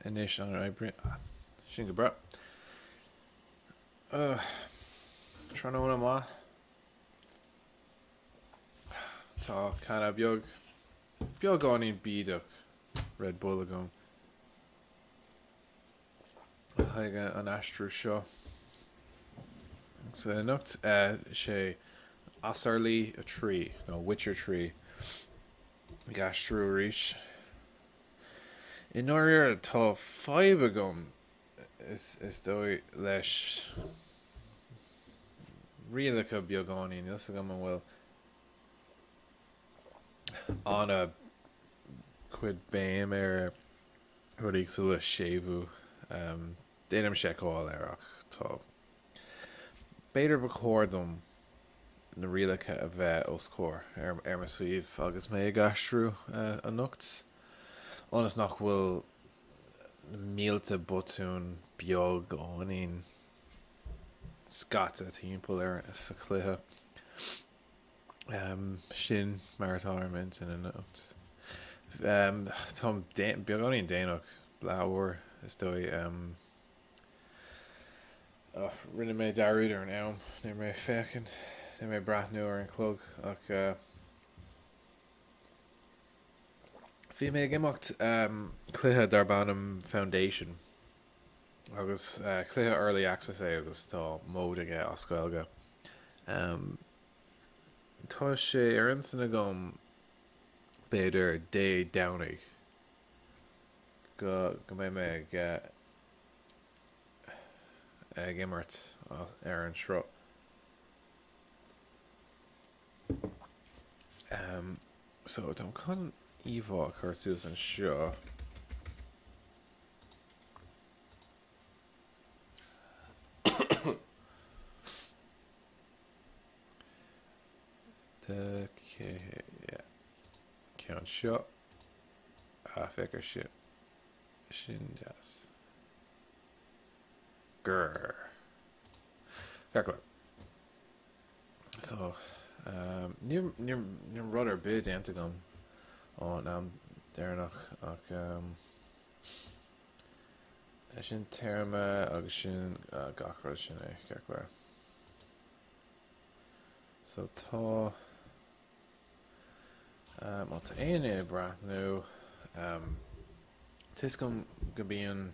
Inis an aibriú sin go bra. Trna má tá canna beag gáín bíach Red Bull a gom. Haige an aistriú seo. So nocht sé Asarlaí a tree, no Witcher tree. Aistriú ríis. In áir tá five gom is dói leis rialacha beagáín is go an bhfuil anna cuid béim rudí sa le séú déanam seáil ach tá beidir ba chódum na rialacha a bheith ó scór ar suíomh agus mé aistriú a nocht. Anas nach bhfuil mílte botún beag óín scata timppla ar sa cluiche sin martárment in an nocht. Tá beagání déanaach leabhar is dói rinne mé darúd ar an am ní mé fécinn ní mé brathnú ar an clog ach bhí mé gimocht cluiche Darbanum Foundation agus cluiche Early Access é agus tá mód aige oscailge. Tá sé ar insanna gom beidir dé danig go mé me gimmert ar an sro. So dom chun íomhá chuirtús an seo. Cean seo a feicir sin deas. Grrr. Gacla. So níor rud ar bid déanta gom ón am déarnach ach sin téirme agus sin gachra sin é gacla. So tá má tá aon é brathnú tis go bíon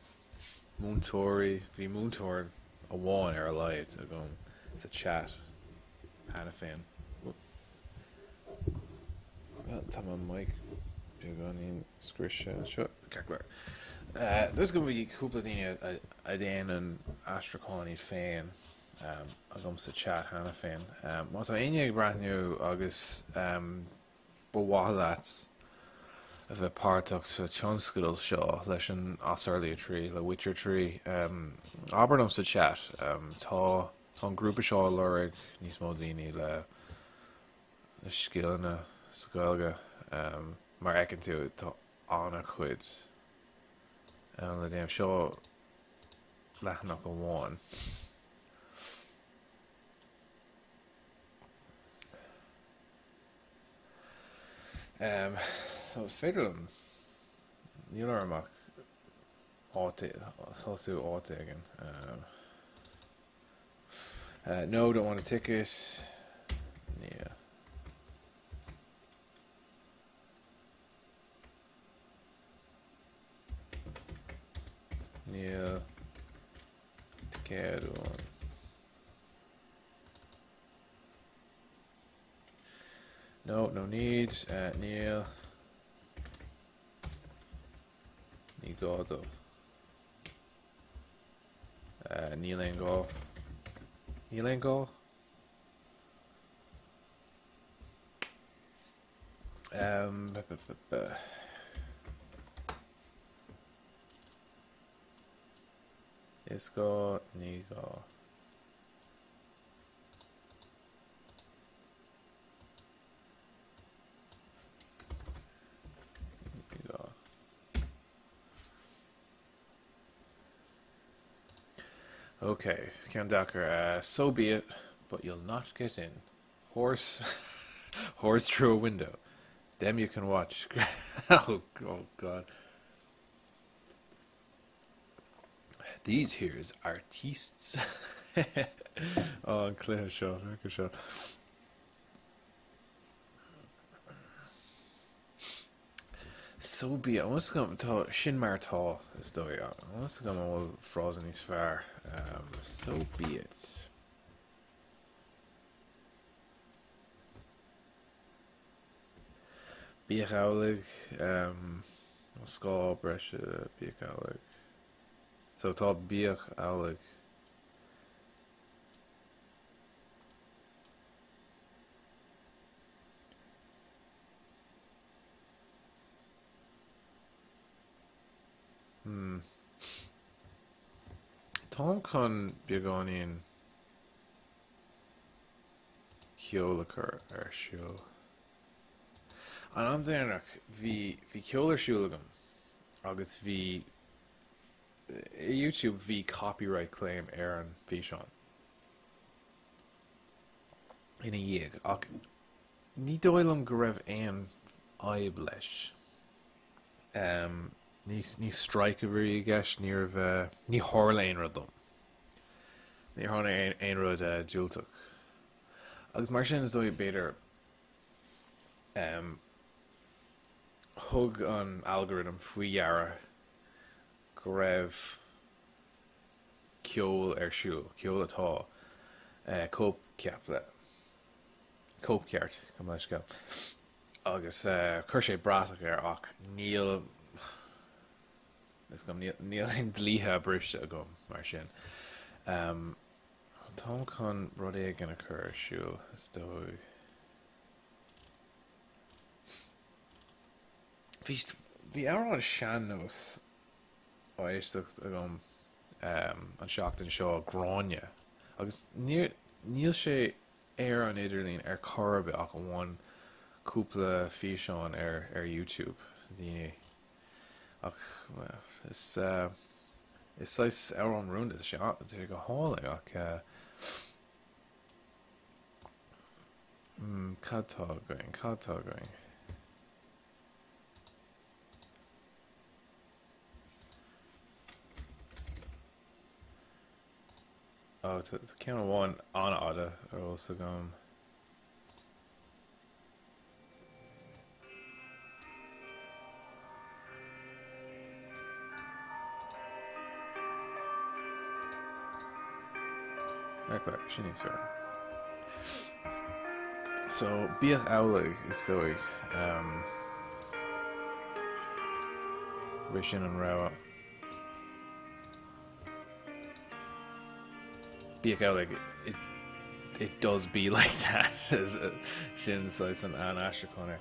múntóirí bhí múntóir a bháin ar a leid a gom sa chat hena féin. Tá an mic beagáín scriise seo gacla. Dus go bhí cúpla daine a déanaan an astracáí féin a gom sa chat hena féin. Má tá aine ag brathnú agus bhhalat a bheith páirteach sa tionscadal seo leis an Asarlaí trí le Witcher trí. Abarnam sa chat tá an grúpa seo lurig níos mó daoine le scéalna sa Gaeilge mar ecinn tú tá anna chuid le déanamh seo leathnach go bháin. So is féidir an níl amach thosú áta again. No, don't want a ticket. Yeah. Neil Ticket on. No need. Neil. Nigodo. Neil Engel. Neil Engel. Isco Nigo. Okay, Count Docker, so be it, but you'll not get in. Horse through a window. Them you can watch. Oh God. These here's artistes. Oh, an cluiche seo, lecker seo. So be it. I must go to Shin Martá is dói. I must go all frozen is far. So be it. Bíoch Gaeilge, Scá breise Bíoch Gaeilge. So tá Bíoch Gaeilge. Táim chun beagán ceolachar siúl. An am déanaach hí ceolar siúlagam agus bhí YouTube hí copyright claim ar an bhí seán ina dhéag ach ní dóilm go raibh aon aib leis. Ní strike a bhí gceist ní tharla aon rud dom. Ní tharla aon rud diúltach. Agus mar sin is dóigh beidir thug an algorithm faoi dheara go raibh ceol ar siúl, ceol atá cópceart go leis go. Agus chuir sé brasach ar ach níl aon dlíthe briste a gom mar sin. Táim chun rud é gana chur ar siúl is dóigh. Bhí an seanús éisteach a gom an seachtain seo gráine agus níl sé ar an idirlín ar chorbe ach an bhain cúpla físeán ar YouTube daoine ach is sais ar an rúnda sé go hála ach cadtá going. Oh, it's kind of one on Ada or also gone. Okay, she needs her. So, Bíoch Gaeilge is dóigh. Sin an rá. Bíoch Gaeilge, it does be like that as sin says an aistriú corner.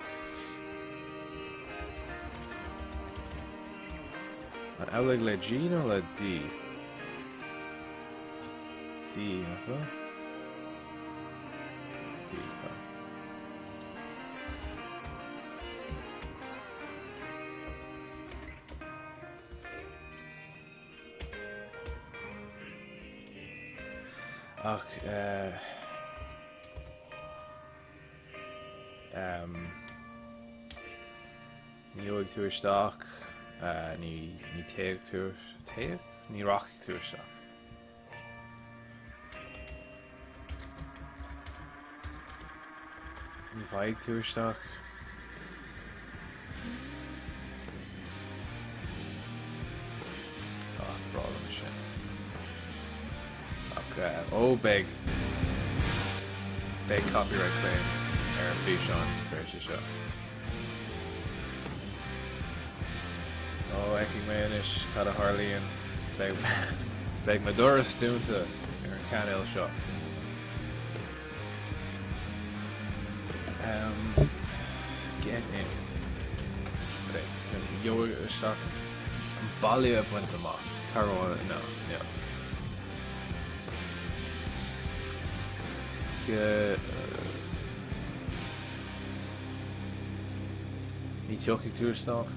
An Gaeilge le G nó le D? D, no? D, tá. Ach, ní óig tú isteach, ní téacs tú téacs? Ní rachig tú isteach. Ní bhaig tú isteach. That's broad on the shit. Big copyright claim ar an bhí seán chuir seo. Aici mé inis cad a Harlaíonn beidh me doras dúnta ar an ceann seo. Get in. Yo isteach an bailí a buinte amach. Tarráin no. Ní teochaigh tú isteach.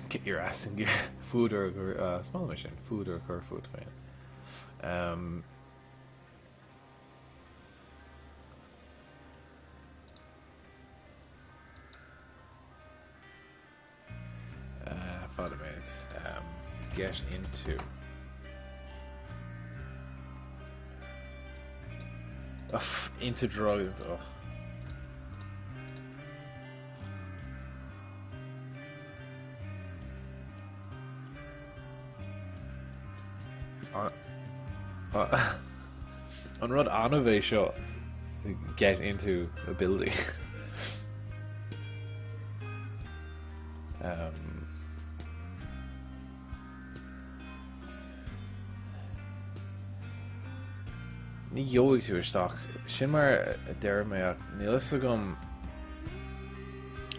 Get your ass and get food or small mission food or car food fan. get into. Into drugs. On rud anna shot get into a building. Ní joig tú isteach sin mar a deir méach nílas a gom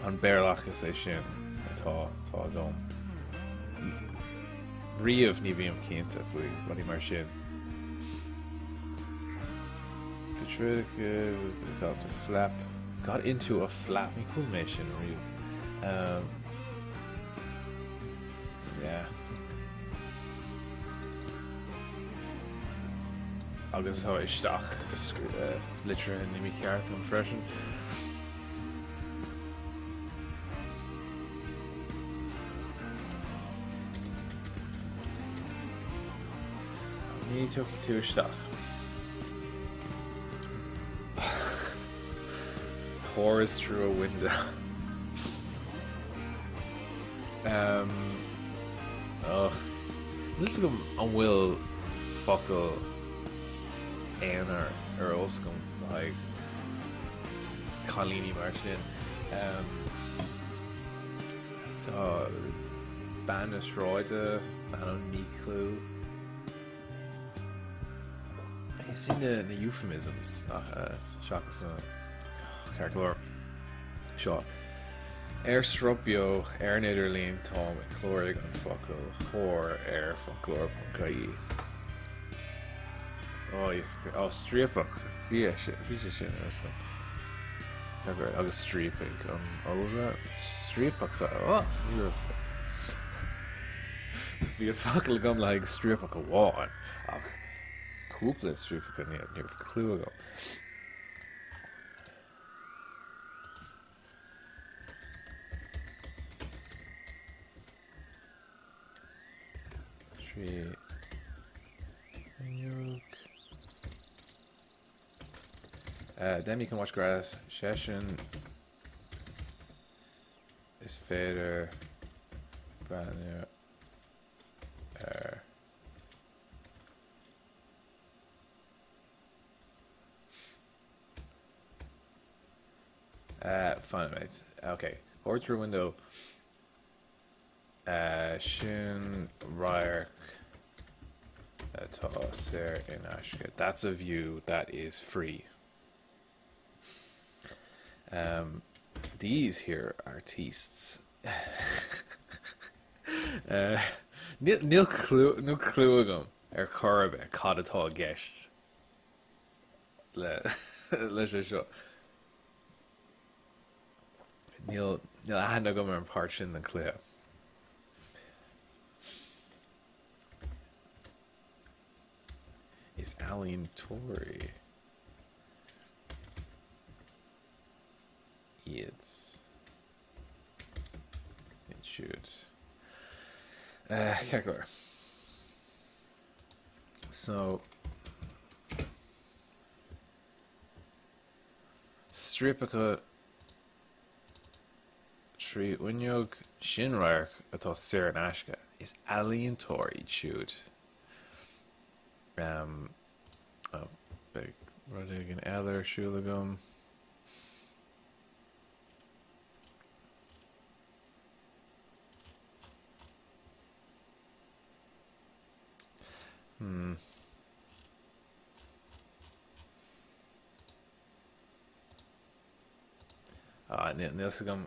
an bearlachas é sin atá gom riamh ní bhíam cinnta faoi ruí mar sin. Got into a flap. Ní cool mé sin riamh. Yeah. Agus tá isteach litre ní mí ceart an freisin. Ní tuí tú isteach. Horrors through a window. This is an bhfuil focail éanaar ar oscailt like cholíní mar sin. Tá ban is ráide ban an míclú. I've seen the euphemisms seachas na cearglóir seo. Stropio Nederlín Táim chlórig an focail thór folklór.caí. Stríopach bhí sé sin agus stríping óga stríopach bhí focail gom le stríopach a bháin ach cúpla stríopach níor clú agam. Then you can watch grass session is fader brand new fun mates. Okay, or through window Shin Ryark tá sér in Ashka. That's a view that is free. These here artistes níl clú agam ar chorbe cad atá gceist le sé seo. Níl aithne agam ar an páirt sin na clú. Is Aline Tory. It should. Calculator. So Stripica Tree Winyog Shinrark atá Sarah Nashka is Aline Tory shoot. Big Rudig and Eller Shulagum. Nilsagum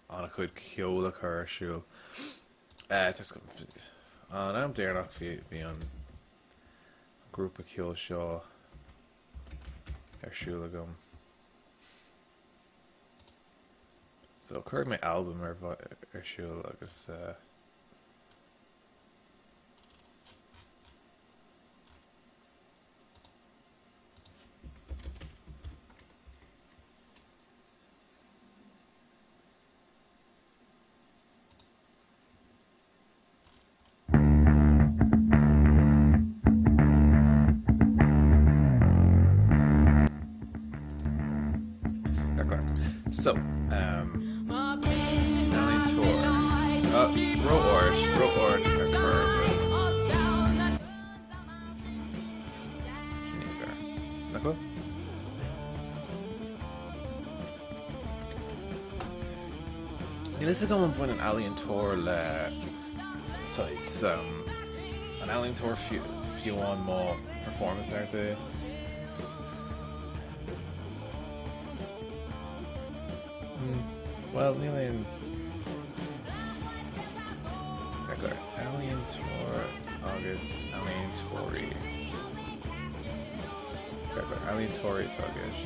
on a good Kyola car shul. It's just I'm there not be on group of Kyola Shaw or Shulagum. So current my album or Shul agus So, Alien Tour. Roort occur. She's fair. D'accord? This is going to an Alien Tour size. An Alien Tour few on more performance there too. Well, Alien Tour August, Alien Tory. Alien Tory August.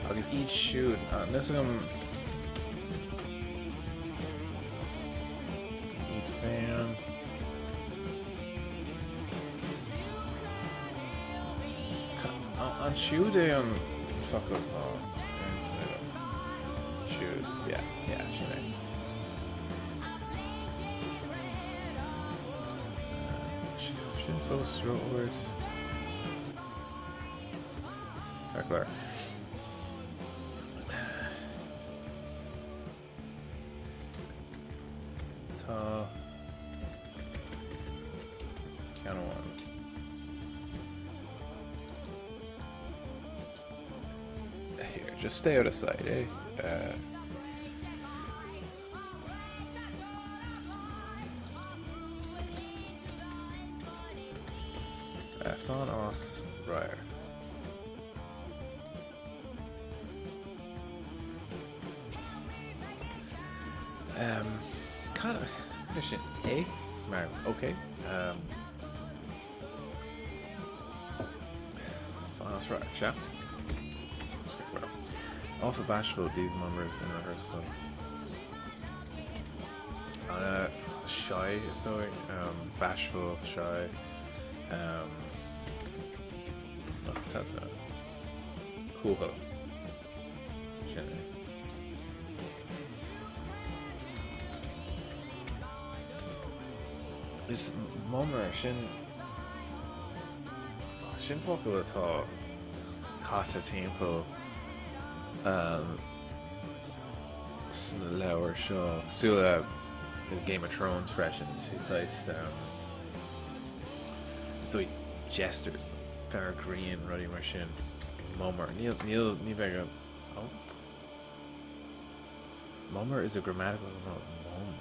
August each shoot. This each fan. On shoot day on fuck up. Shoot. Yeah, shoot. Should post words. Clear. Count of one. Here, just stay out of sight, eh? Fan Os Ryer. Kind of mission A. Mar okay. Fan Os Ryer, yeah. Also bashful these members in rehearsal. Shy is doing bashful, shy. That's cool. This mummer shin focal at all. Kata tempo. Lower show. Sula, the Game of Thrones fresh, and she says, so gestures, fair green, ruddy machine, mummer. Neil Vega. Oh, mummer is a grammatical note. Mum,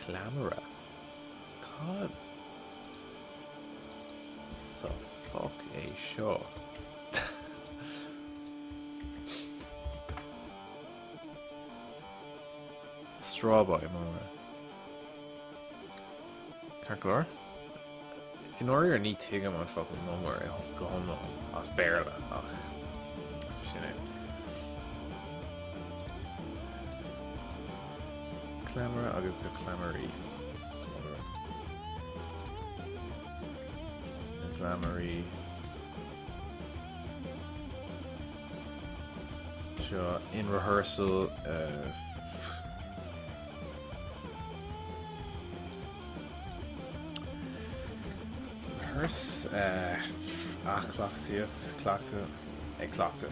clamora. God, so fuck a show. Strawberry moment. Calculor. In order need to take on fucking number, go home now. I'll spare that. Oh, shit. Clamor, August the clamory. Clamory. Sure. In rehearsal, rehearse clocked it.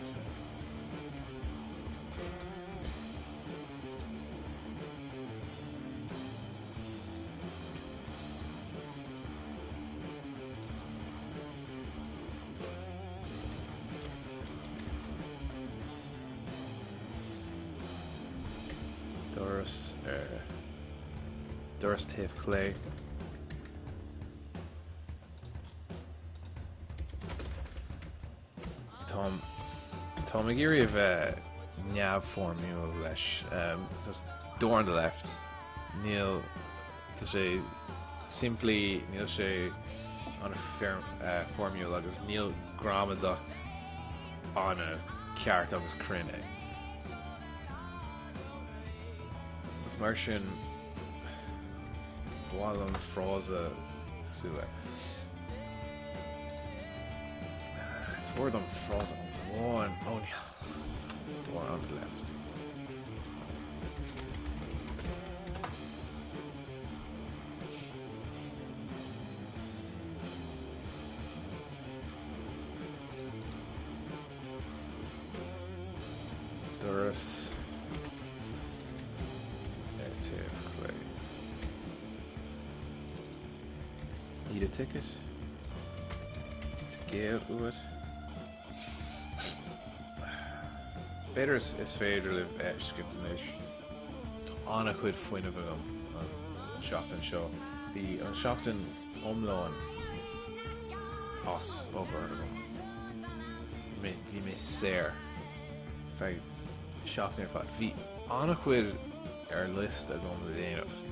Doris Tiff Clay. Tom McGeary of Nav formula lesh. Just door on the left. Neil to say simply Neil Shay on a formula agus Neil Gramadach on a ceart agus crine. It's Martian while on the Froza Sula. It's word on Froza. One only door on the left. ticket. To Gaeilge with. Better is féidir live skiptanis on a quid foin of an Seachtain seo. The Seachtain omláin os over bhí mé séir fe Seachtain fad. Bhí on a quid list a gom le déanamh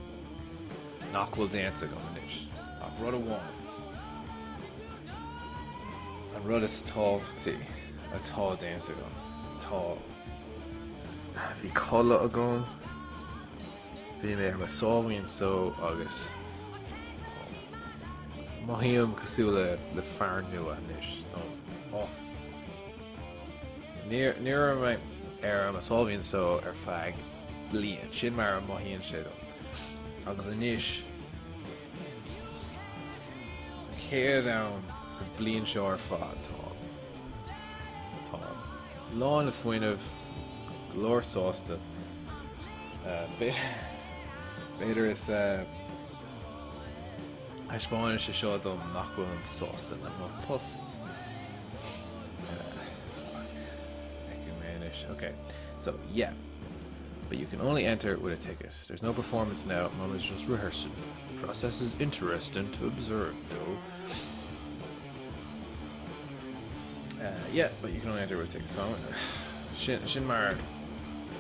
nach bhfuil déanta go inis. Ach rud amháin. An rud is tábhachtaí atá déanta go. Tá bhí colla a gom. Bhí mé ar sábhaíonn so agus maithíom cosú le fear nua inis. Níor mé ar sábhaíonn so ar feadh bliain sin mar an maithíonn sé agus inis céad ann sa bliain seo ar fad tá lán a foiinemh glór sásta beidir is Spáin sé seo dom nach bhfuil an sásta le má post okay, so yeah, but you can only enter with a ticket. There's no performance now. Mom is just rehearsing. The process is interesting to observe, though. Yeah, but you can only enter with a ticket. So, Shin mar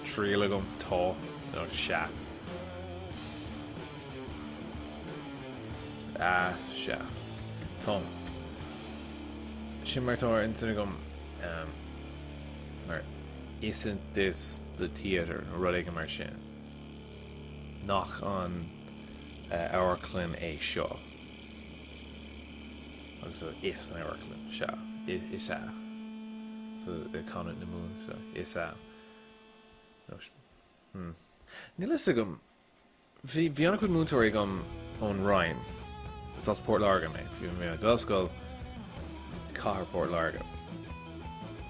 trílagum tá no sha. Sha. Tom. Shin mar tá intinigum mar isn't this the theatre ruddig mar sin nach an Airclin é seo agus is an Airclin seo is a so the Conan the Moon so is a ní liste gom bhí anna chud múntóirí gom ón Ryan it's not Port Larga mé bhí mé Glasgow Cahar Port Larga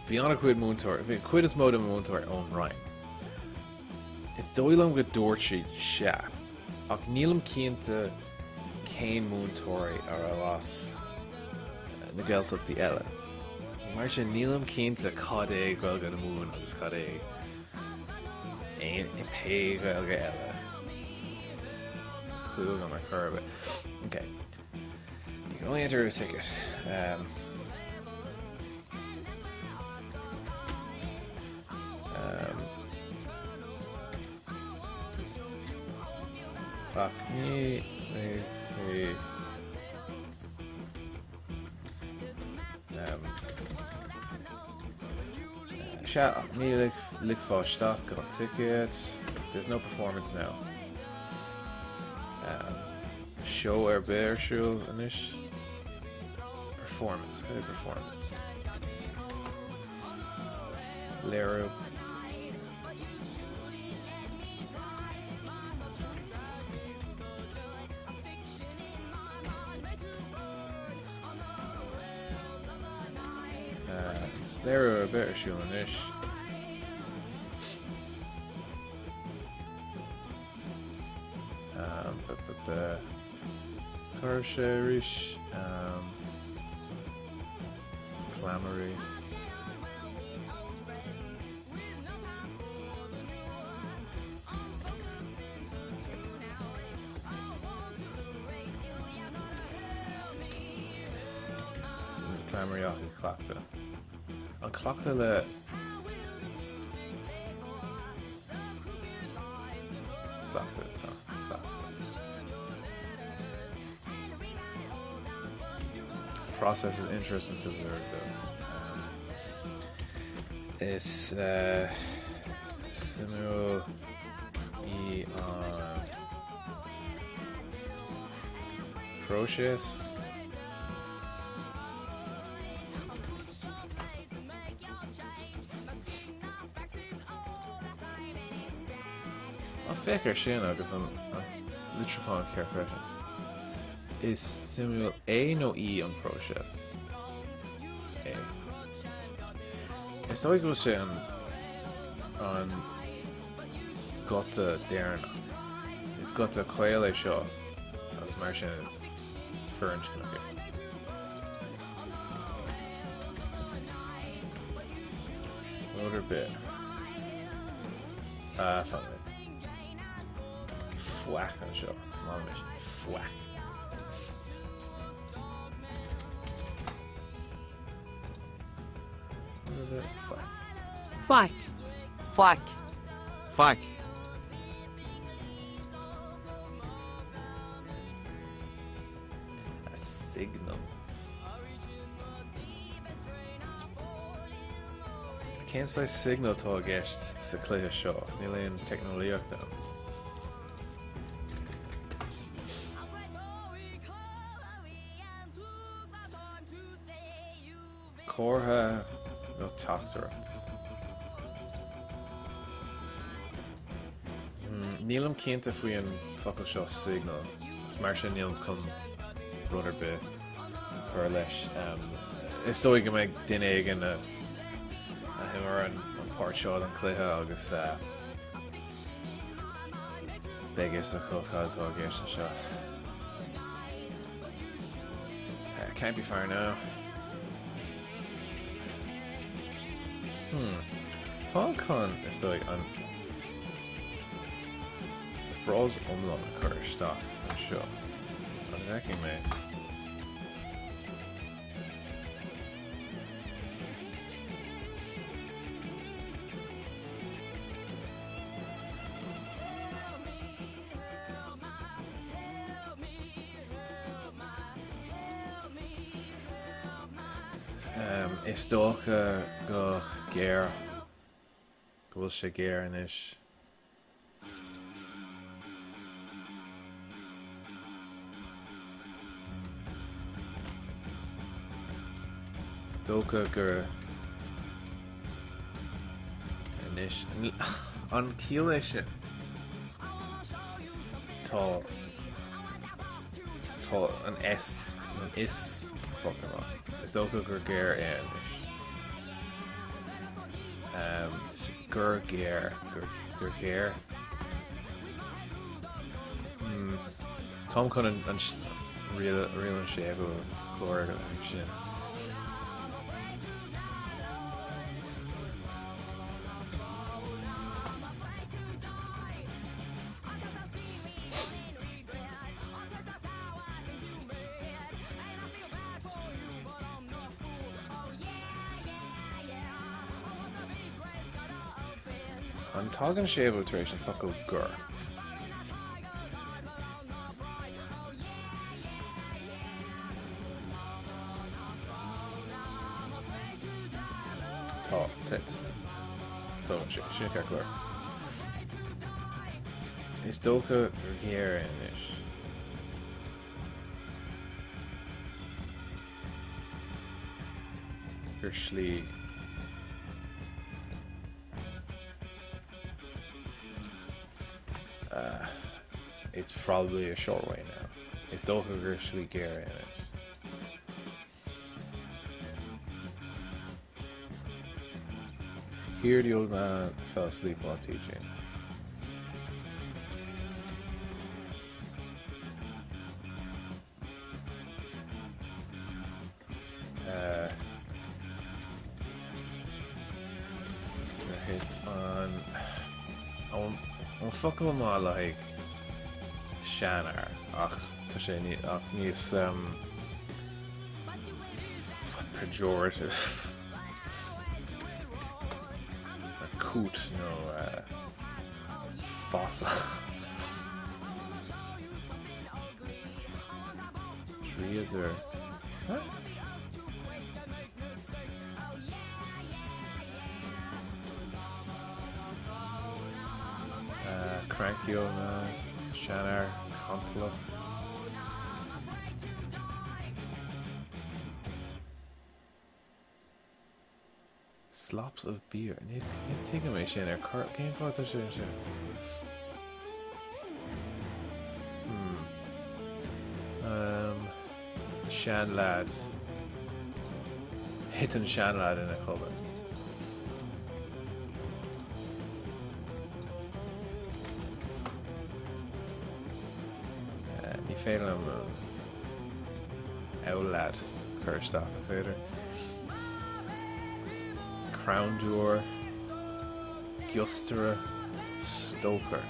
bhí anna chuid múntóir bhí chuid is mód an múntóir ón Ryan is dóilm go dúirtí se ach nílam cinnta céin múntóirí ar a las na Gaeltachtaí eile mar sin nílam cinnta cad é Gaeilge na Mún agus cad é I pay Gaeilge eile clúil an mar churbe okay you can only enter a ticket fuck me shut me lick for stock got ticket there's no performance now show or bear show anish performance kind of performance Lero Lero a better show anish Carsherish Clamory Clamory Clachta an Clachta le Clachta process is interesting to observe though is similar on process an feicir sin agus an litreáin ceir freisin is similar A no E on process A it's not go sé an gota déarna is gota coile seo agus mar sin is Fern Schnucker. Other bit. Fuck it. Fwack on the show. Small mission. Fwack. Other bit. Fwack. Fuck. Fuck. Fuck. A signal. Can't say signal to a guest sa cluiche show. Níl aon technolíocht dom. Córtha nó teachtarat. Nílam cinnta faoin focail seo signal. Mar sin nílam chum rudar bit chuir leis. Is dóigh go mbeidh duine éigin a himar an páirt seo an cluiche agus beagis a chócháiltá a ggéir sin seo. Can't be far now. Tá chun is dóigh an froz omlá chuir isteach an seo. An bheiceann mé. Is dócha go géir go bhfuil sé géir inis. Dócha gur inis an cíl é sin tá an is fucked amach. Is dócha gur géir inis. Gur géir gur géir. Tom chun an rial an séú chlór sin. An tágan séú tar éis an focail gur. Tá, tágan sin ceir. Is dócha gur géir inis. Gur slí. It's probably a short way now. It's dócha gur slí géir inis. Here the old man fell asleep while teaching. Hits on fucking má like Shannar ach tá sé níos pejorative. Coot, no fossil. Treader. Huh? Crankiona, Shannar, Contla. Slops of beer. Need think of me, Shannar. Game photo, Shannar. Shan lads. Hitting Shan lad in a cover. Ní féile Owlad Kirstach Fader Crown Door Gustera Stoker.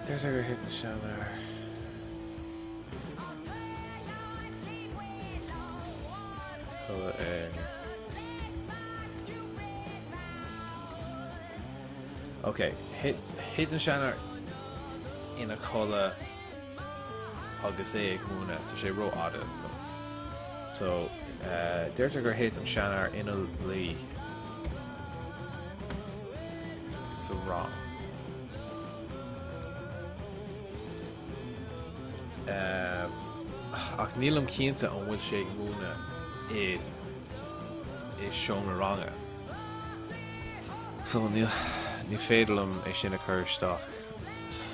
There's a hit the shell there. Colour egg. Okay, hit and shannar in a colour agus ag múna tá sé ro ada. So there's a hit and shannar in a lí. So wrong. Ach nílam cínta an bhfuil sé múna I seomra ranga. So ní féidirlam é sin a chuirteach.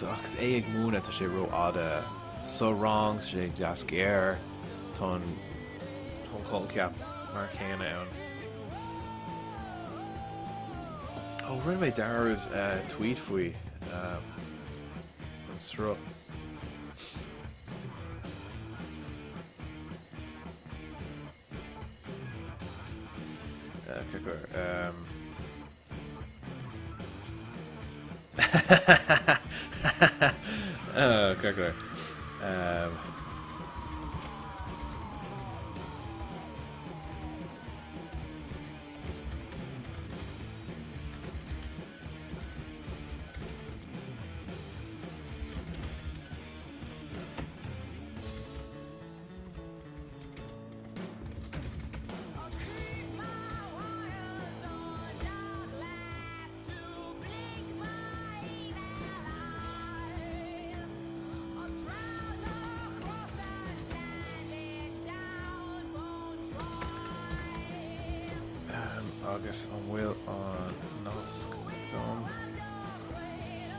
Ach é ag múna tá sé ro ada so wrong sé deas géir tá colceap mar chéana ann. Oh, rinne mé darad tweet faoi an srup. Kijk agus an bhfuil an nasc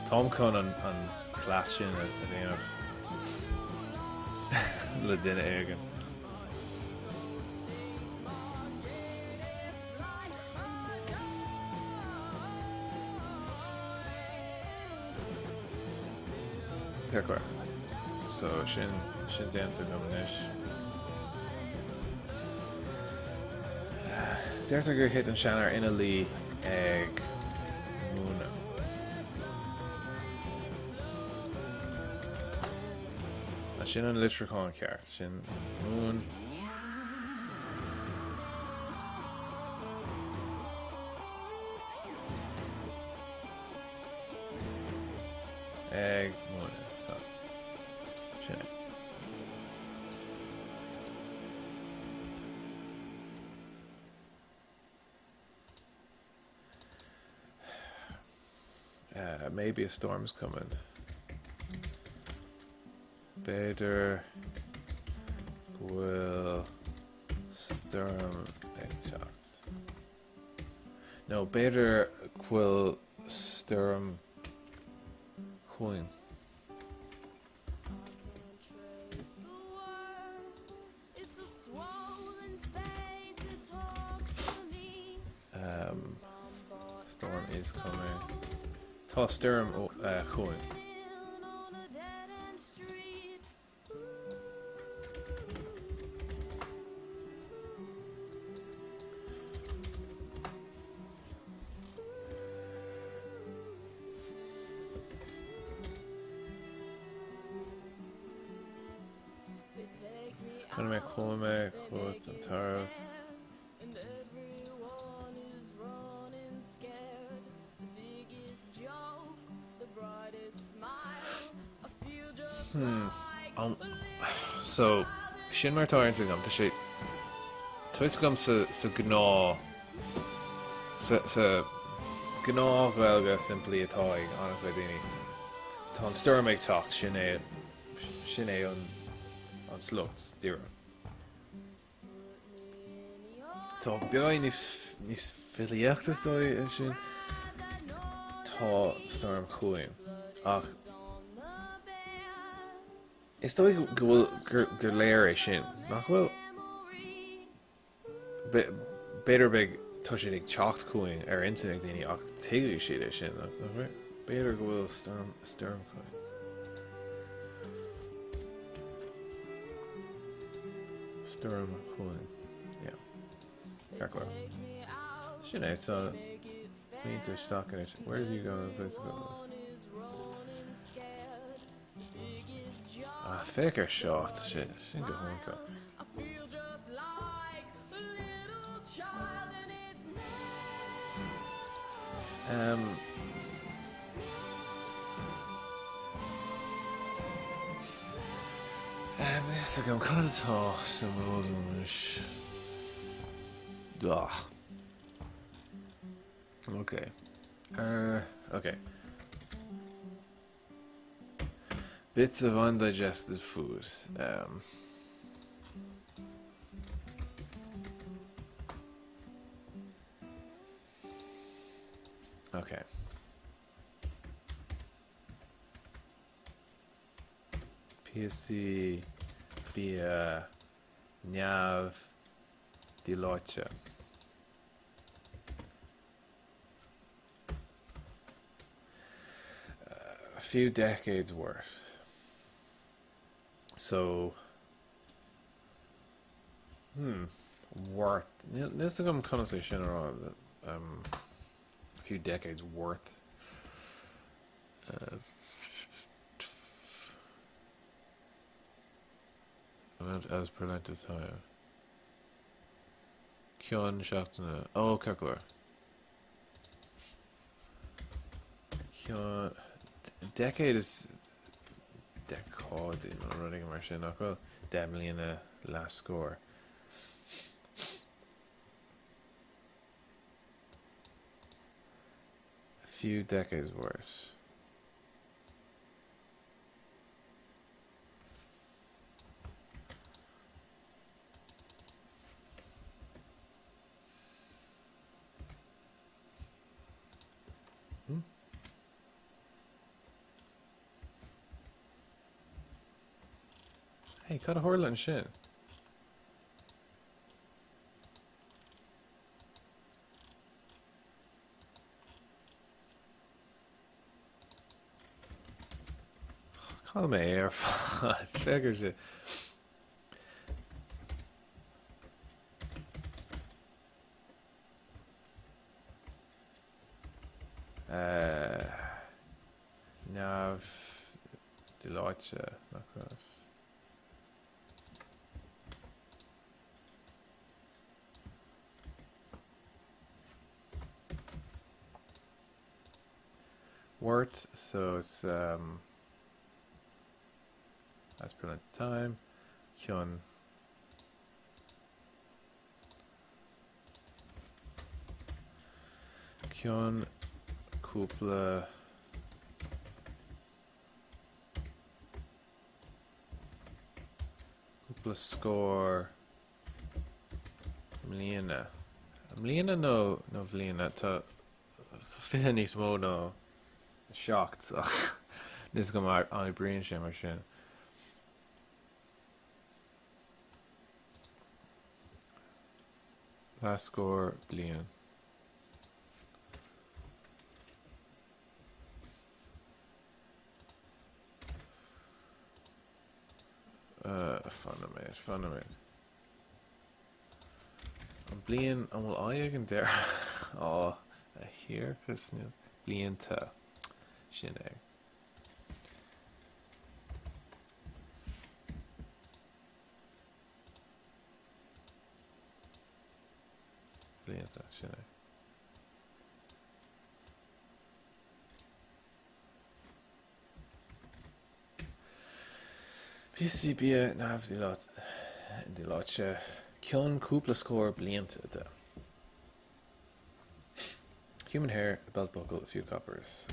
Táim chun an chlás sin a dhéanamh le duine éigean. Perfect. So sin déanta go inis. There's a gur hit an shannar ina lí ag múna. A sin an litrachán ceart. Sin mún. Ag múna. So, sin. Maybe a storm's coming. Beidir will storm shots. No, Beidir will storm Queen. Storm is coming. Tá sturm chuin. Chuna mé chuime chut an taramh. So sin mar tá airntú gam tá sé tuis gam sa gná sa gná bhilga simplí atá ag annach le daoine tá an sturm ag teacht sin é an slot díre. Tá beáid níos filiíochtas dói sin tá storm chuim ach is dói go bhfuil gur léir é sin nach bhfuil beidir beag tá sé ag teacht cuaing ar internet daoine ach téigh siad é sin béidir go bhfuil storm cuaing. Storm cuaing. Yeah. Carcler. Sin é tá winter stock in it. Where did you go? Ah, faker shot. Shit. Sin go home this is going to cut some roads. Okay. Okay. Bits of undigested food. Okay. PSC via Nav Deloitte. A few decades worth. So, worth. This is a conversation around a few decades worth. Amount as per length of time. Kyon Shaktana. Oh, Kekler. Kyon. Decade is. Decade in running mar sin nach well. Definitely in a last score. A few decades worse. Hey, cut a horla and shit. Call me air figure shit. Nav Deloitte, not cross. Wort, so it's as per length of time. Hyun. Hyun Kupla score Mlíana. Mlíana no Mlíana tá fihan níos mó no shocked. This go mar an brain sin mar sin. Last score blian. Fundament. I'm blian and will I again there. Oh, here cuz blian ta sin é. Blian ta sin é. PCB nav Deloitte Kyon Kupla score bliant de. Human hair, a belt buckle, a few coppers.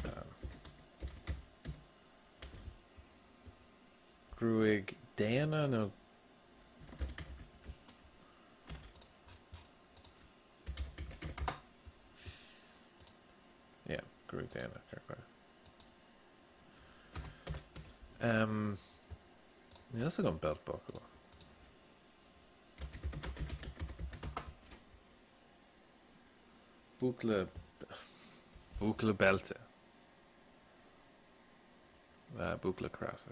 Gruig Dana no. Yeah, Gruig Dana. That's a good belt buckle. Buchla belte. Buchla crasa,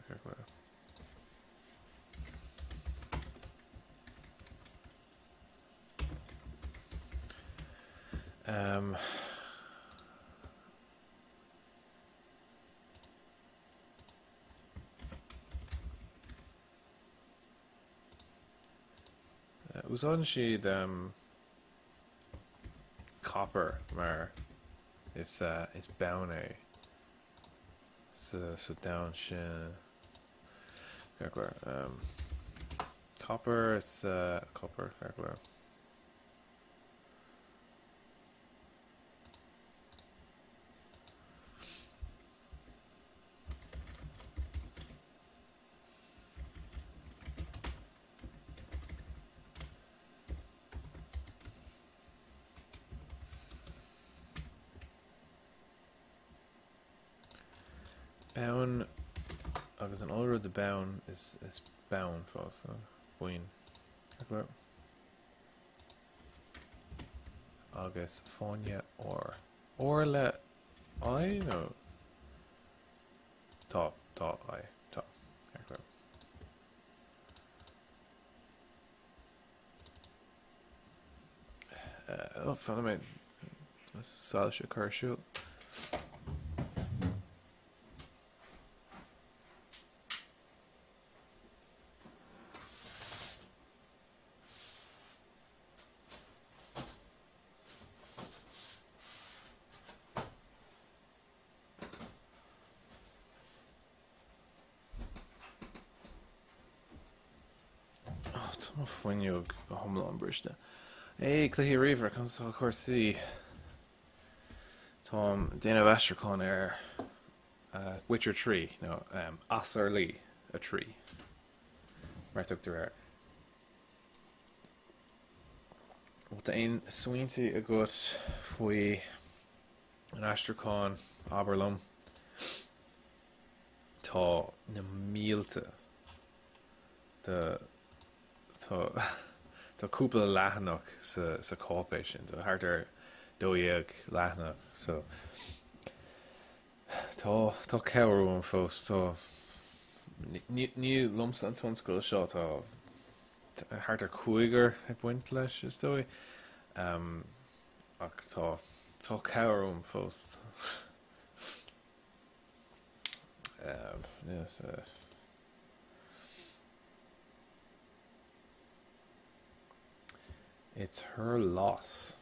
úsáideann siad copper mar is bound é sa down sin copper is copper bound agus an óra de bound is bound fós buin agus fáine or le I no tá I tá fan mé sal se chuisiú Tá foiinniú go thomla an briste. É cluiche riomhar chun sa cuasaí Tá déanamh aistriúcháin Witcher 3 no Asarlaí a tree mar tuachtar Tá aon swainty a gut faoi an aistriúcháin Aberlum tá na mílte Tá cúpla leathanach sa cápéis sin tá thart dóíag leathanach so tá cabharú an fós tá ní lumsa an tonscoil seo tá thart chuigar ag buint leis is dói ach tá cabharú an fós yes it's her loss.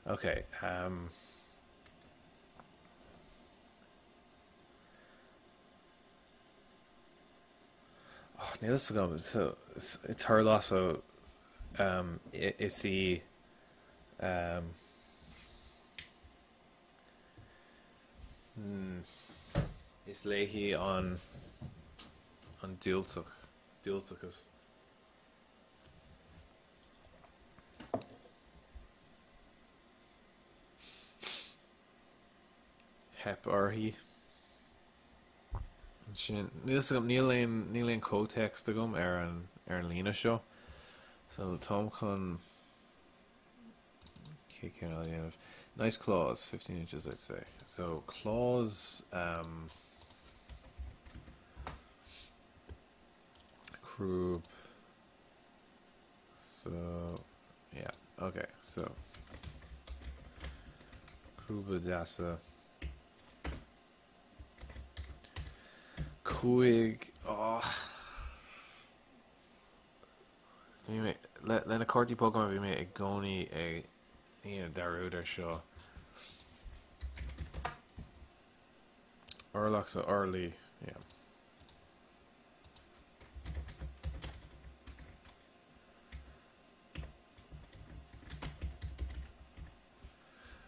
Okay. Níl go so it's her loss so is he is léhí an diúltachas hep orthaí sin níl aon cótext agam ar an lína seo so Tom chun nice claws 15 inches I'd say so claws croup so yeah okay so croup Cuig lena cortí Pokemon bhí mé ag gcónaí ag darúd ar seo Orlach sa Orlaí yeah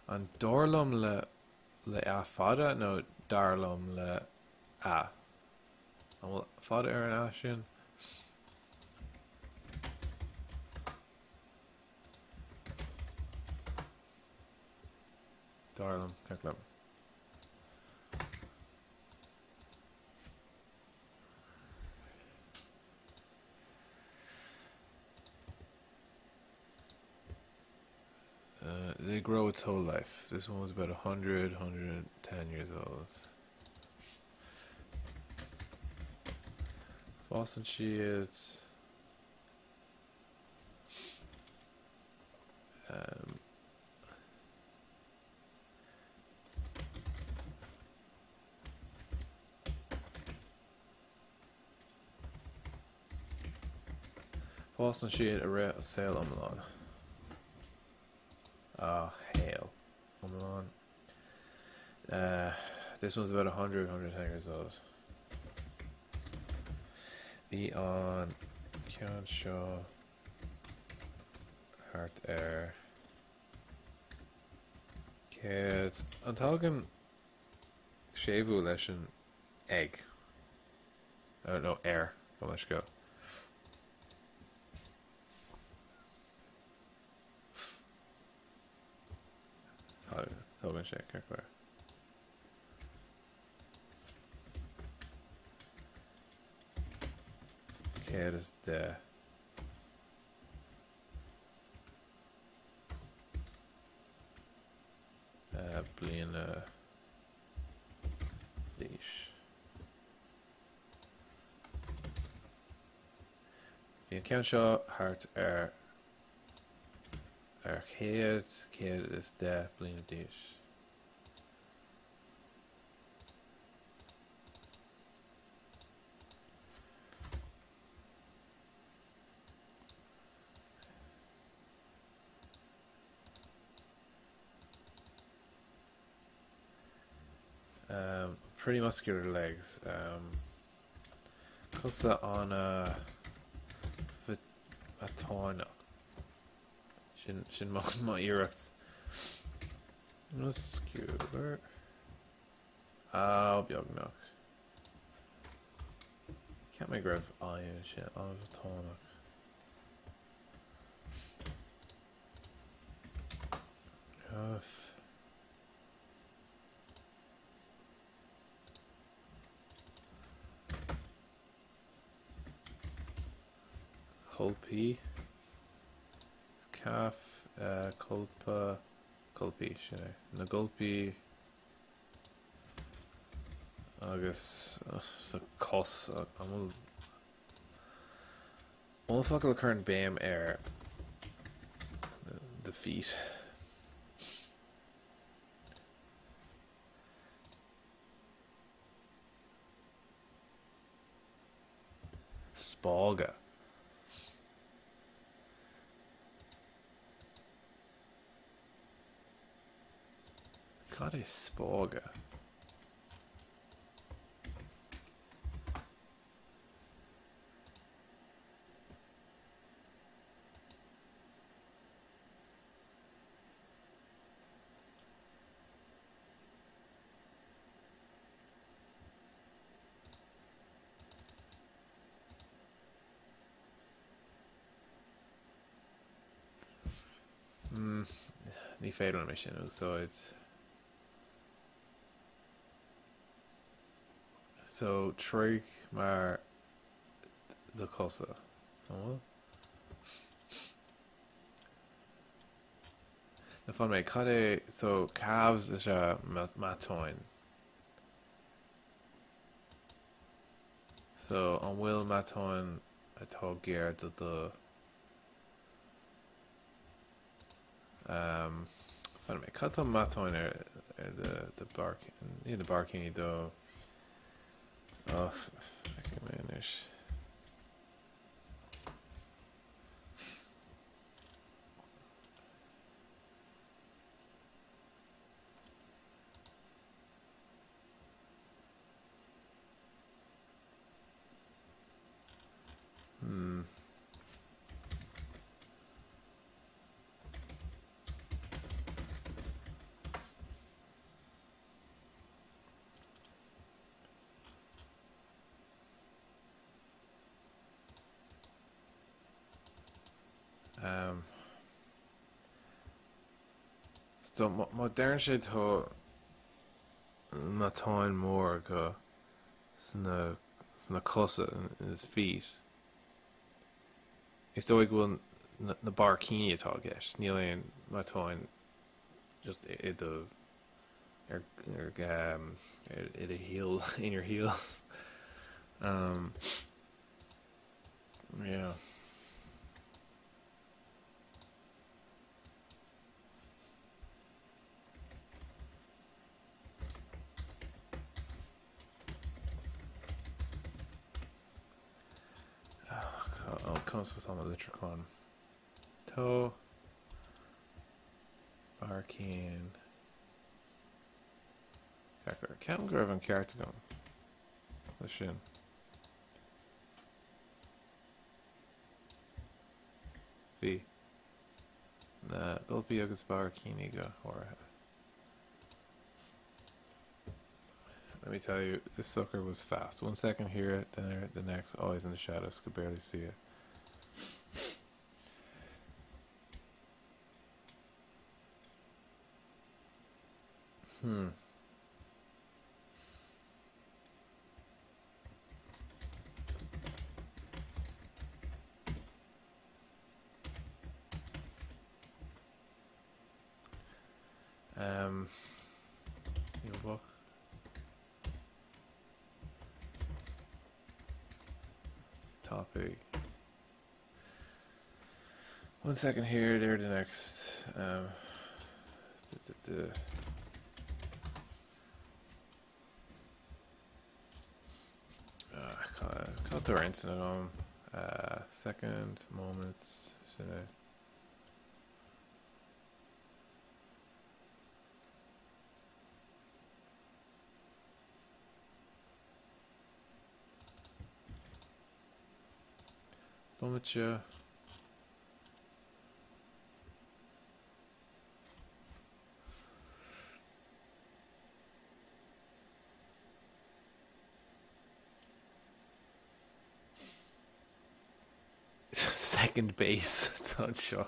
an dorlam le a fada no darlam le a well fada ar an a sin Darlam, Kaklam. They grow its whole life. This one was about 110 years old. Boston Shields. Boston Shield a rare sale on Milan. Hail on Milan. This one's about 110 years old. Be on Kian Shaw Heart Air. Kids. I'm talking Shavu Lesson egg. I don't know, air. Well, let's go. Talking shit, Kirkware. Kid is there. Blina Leash. The account shot heart kid is there, Blina Leash. Pretty muscular legs. Cussa on a táine. Sin má iirecht. Muscular. Beag nach. Can't make rev iron shit on a táine. Culpy. Calf, culpa, culpy, na gulpy. Agus, sa cos, I'm fucking current BAM air. The feet. Spalga. God is Spalga. Ní féidir me sin úsáid. So tríg mar the cosa. Oh. Na fan mé cad so calves is a matóin. So an bhfuil matóin atá géir do fan mé cad tá matóin the barking ní the barking do. Oh, fucking manish. So má dean sé tá na táin mór go sna cosa in his feet. Is dóigh bhfuil na bar cíine atá gceist. Níl éon má táin just I do it a heel in your heel. Um, yeah. Oh, comes with on the litricon. Toe. Barkeen. Cean go raibh an ceart agam le sin. Bhí na gulpaí agus barcíní go orthe. Let me tell you, this sucker was fast. 1 second here, then the next, always in the shadows, could barely see it. Your book. Topic. 1 second here, there the next. Culture in second moments. Should I? Bombacha. Second base. Not sure.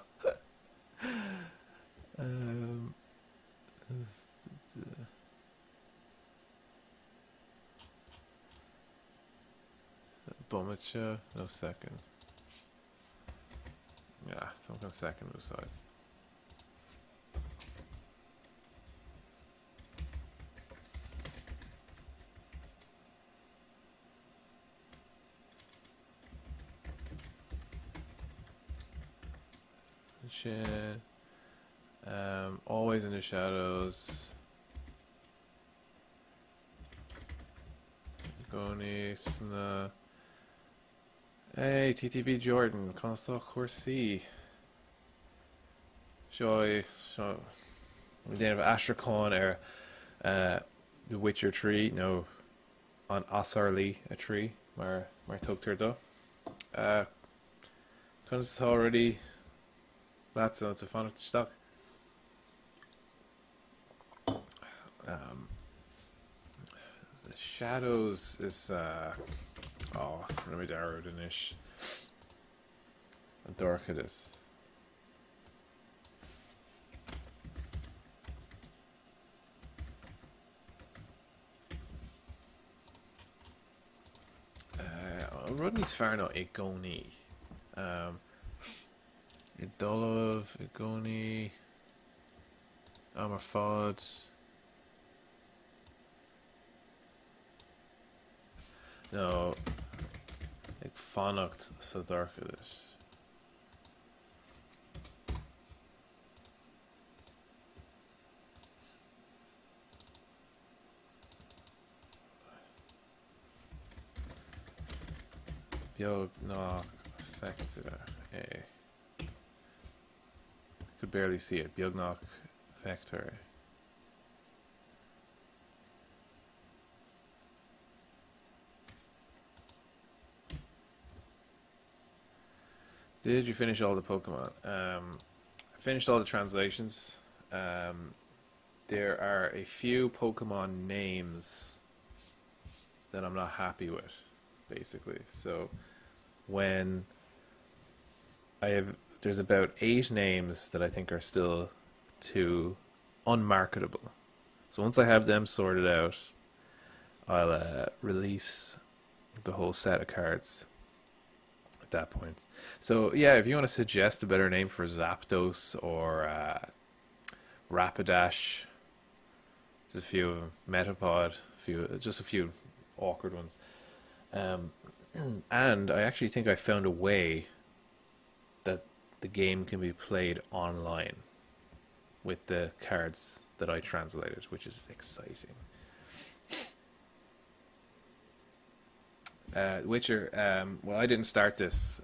Bombacha. No second. Yeah, something second beside. Shit. Always in the shadows. Goni, Sna. Hey, TTB Jordan, Constock Horsey. Joy, so we did have Astrakhan the Witcher tree, no, on Asarlaí a tree, mar tugtar do. Kunst already, that's not a fun stock. The shadows is oh, let me download an ish. Dark it is. Rodney's fair now Igoni. Idolov, Igoni, Amerfod. No, ik fannacht so dark it is. Biog knock effective. Could barely see it. Biog knock effector. Did you finish all the Pokemon? I finished all the translations. There are a few Pokemon names that I'm not happy with, basically. So when there's about 8 names that I think are still too unmarketable. So once I have them sorted out, I'll release the whole set of cards at that point. So yeah, if you want to suggest a better name for Zapdos or Rapidash, just a few of them, Metapod, just a few awkward ones. And I actually think I found a way that the game can be played online with the cards that I translated, which is exciting. Witcher. Well, I didn't start this.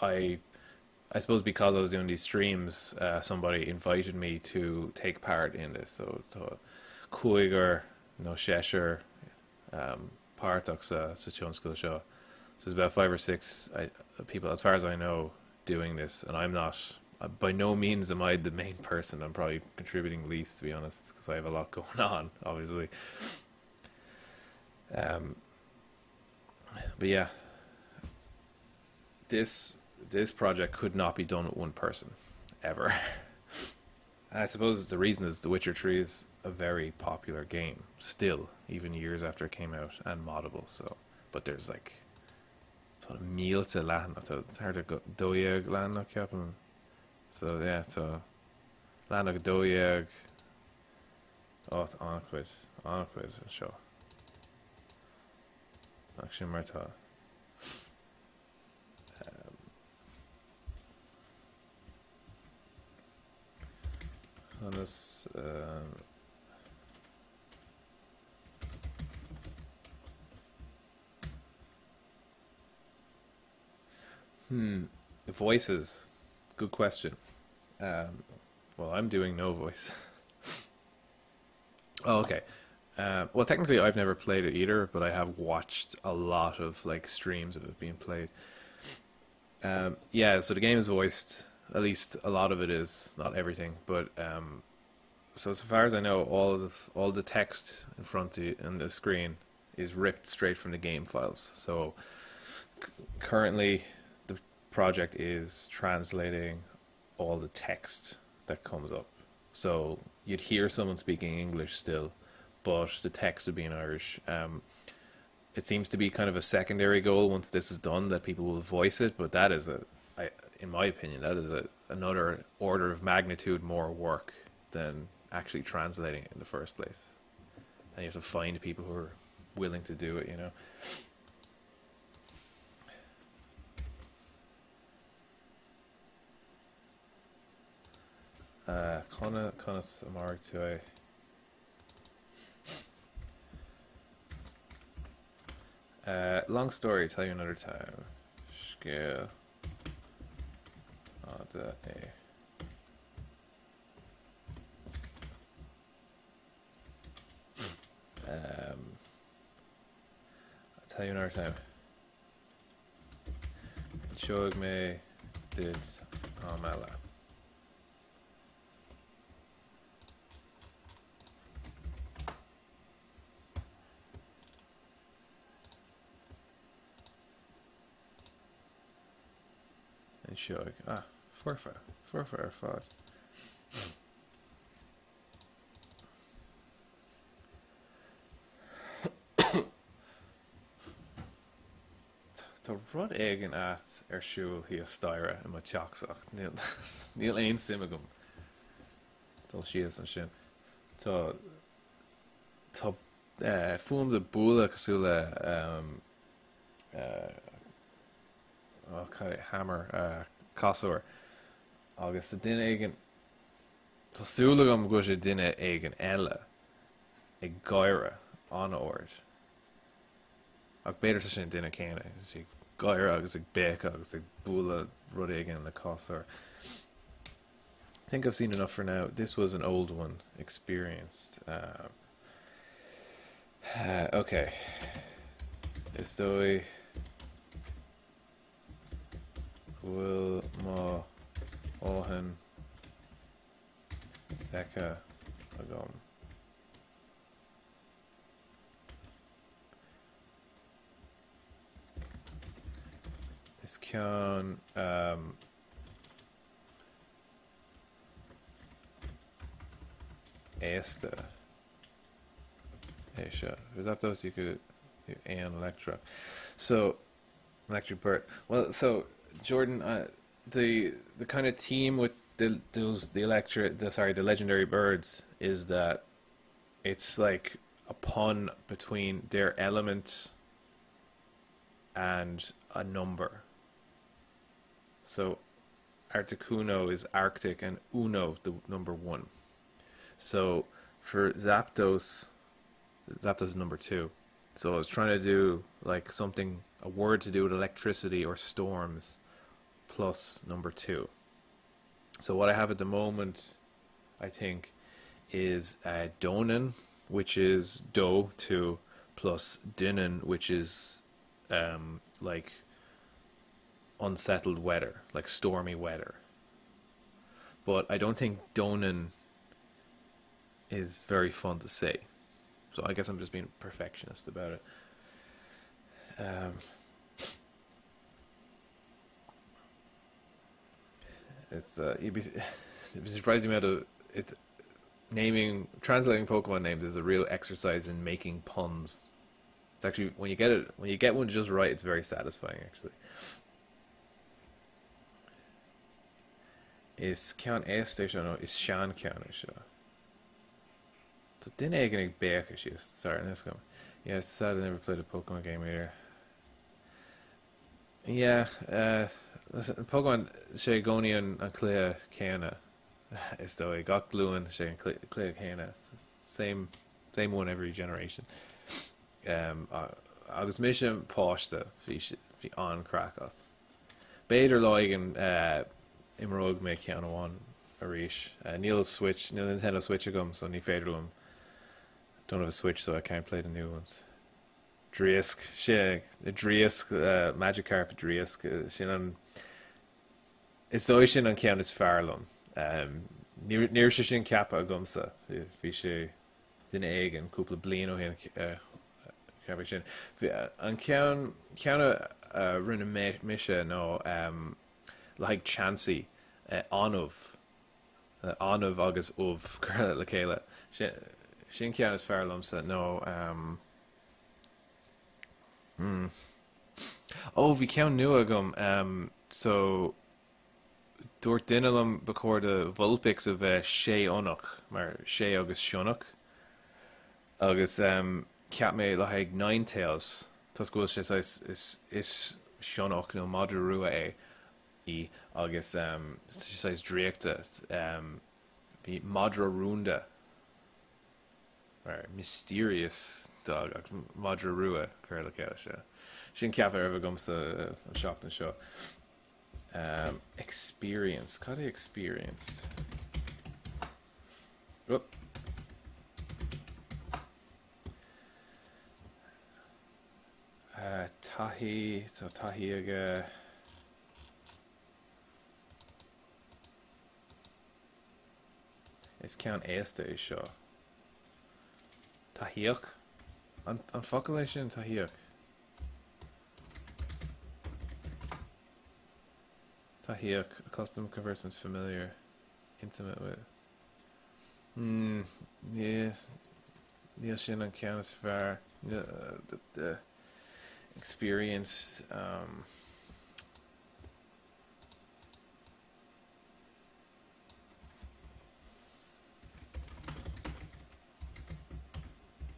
I suppose because I was doing these streams, somebody invited me to take part in this. So Cluiche, no Cheshire, Partox, Sachonskil Shaw. So there's about 5 or 6 people, as far as I know, doing this, and I'm not. By no means am I the main person. I'm probably contributing least, to be honest, because I have a lot going on, obviously. But yeah, this project could not be done with one person, ever. And I suppose the reason is The Witcher 3 is a very popular game, still, even years after it came out, and moddable, so. But there's like, sort of meal to land, so it's hard to go, doiag land up. So yeah, so land of doiag, it's Anquid, sure. Actually, Marta. On this, voices. Good question. Well, I'm doing no voice. Oh, okay. Well, technically, I've never played it either, but I have watched a lot of like streams of it being played. Yeah, so the game is voiced. At least a lot of it is, not everything. But so far as I know, all the text in front of you on the screen is ripped straight from the game files. So currently, the project is translating all the text that comes up. So you'd hear someone speaking English still, but the text would be in Irish. It seems to be kind of a secondary goal once this is done, that people will voice it, but that is in my opinion, that is another order of magnitude more work than actually translating it in the first place. And you have to find people who are willing to do it, you know. Conna Samarg to long story, tell you another time. Scale. I'll tell you another time. Chog me did Amala. And Chog. Forfeit fought. Tá rud éigean at siúil hí a staire I mo teachsach. Níl aon sim agam. Tá sias an sin. Tá fuaim de búla cosúla hammer cosúir. Agus the duine éigean tásúla agam go sé duine éigean eile ag gaiire an ord. Ag beidir sa sin duine céine. Sí gaiire agus ag béc agus ag búla rud éigean le cosúir. I think I've seen enough for now. This was an old one, experienced. Okay. Estoy Will má óhan Eka agam. Is ceann éiste é seo. Is that those you could an electro? So electric bird. Well, so Jordan, the kind of theme with the legendary birds is that it's like a pun between their element and a number. So Articuno is Arctic and Uno the number 1. So for Zapdos is number 2. So I was trying to do like something, a word to do with electricity or storms plus number 2. So what I have at the moment, I think, is Donan, which is do 2, plus Dinan, which is like unsettled weather, like stormy weather. But I don't think Donan is very fun to say. So I guess I'm just being a perfectionist about it. You'd be surprising me how to. It's translating Pokemon names is a real exercise in making puns. It's actually when you get one just right, it's very satisfying actually. Is cean éiste no is sean cean seo. So din ag beach is sorry, let's go. Yeah, it's sad I never played a Pokemon game either. Yeah, listen, Pokemon sé gcónaí an cluiche céanna is dóigh gach glúin sé an cluiche céanna. Same one every generation. Agus mission páiste hí an crackas. Beidir láigen imróg mé cean amháin a ríis. Níl Nintendo Switch agam, so ní féidir lum. Don't have a Switch, so I can't play the new ones. Driask, Magikarp Driask, sin an is dóigh sin an cean is fearlam. Níor sé sin ceappa agumsa, bhí sé duine éig an cúpla bliain ó hin ceappa sin. An ceanna rinne mise nó like Chansey, Anov agus Ov curla le chéile. Sin cean is fearlamsa nó Oh, bhí ceann nua agam. So dúirt duine liom bacóir de Vulpix a bheith sé-ionach, mar sé agus sionach. Agus ceap mé le haig Ninetales. Tás gúil sé is sionach nó madra rua é í agus sais dríochta bhí madra rúnda. Mysterious dog ach madra rua chuir le chéile se. Sin ceap ar bh gomsa an seachtain seo. Experience. Cad é experienced? Oop. Tahi aige. Is cean éiste is seo. Tahiach? An focail é sin tahiach. Tahiach, accustomed, conversant, familiar, intimate with. Yes. Níl sin an cean is fearr. The experienced.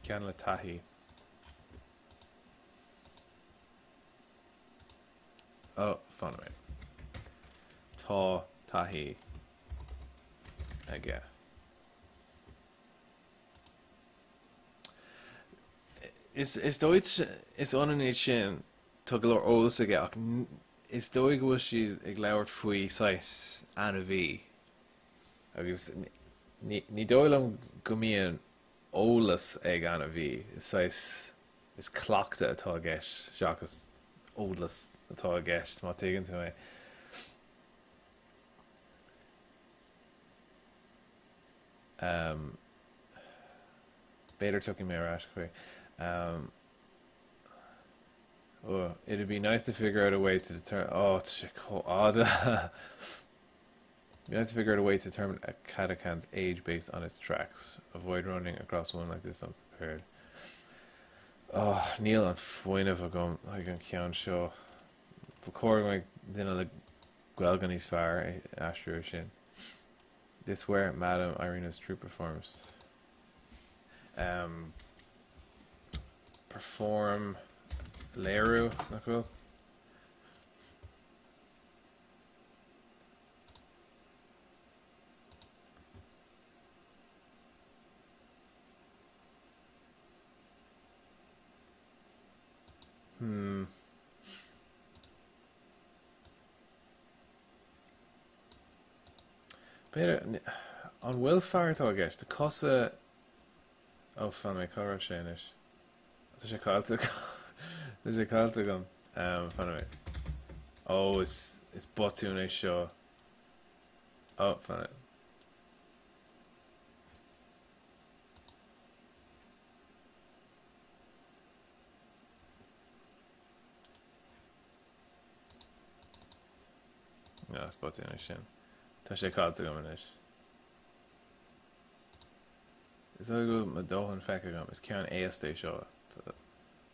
Cean le tahi. Oh, fun right. Tá tahi aige. Is dóid is onan sin tá go leor ólas aige ach is dóigh bhfuil siad ag leabhart faoi sais ana bhí agus ní dóigh liom go mbíonn ólas ag ana bhí is cleachta atá a gceist seachas ólas atá a gceist má tuigeann tú mé. Beidir tucking me right quick. It'd be nice to figure out a way to determine. Oh, it's so odd. You have to figure out a way to determine a catachan's age based on its tracks. Avoid running across one like this unprepared. Oh, Neil an foioineh a gom ag an ceann seo. Ba cóir me duine le Gaeilge níos fearr aistriú sin. This where Madam Irina's true performs. Perform Leiru, na cool. Better on Will Farth, I guess. The Cosa. Oh, fan me cover Shanish. Does she call to? Does she call to come? Fan me. Oh, it's Botune show. Oh, fan it. No, it's Botune shin. Tá sé cáilte go manis. Is that go ma dóhan fecha gom is ceann éasté seo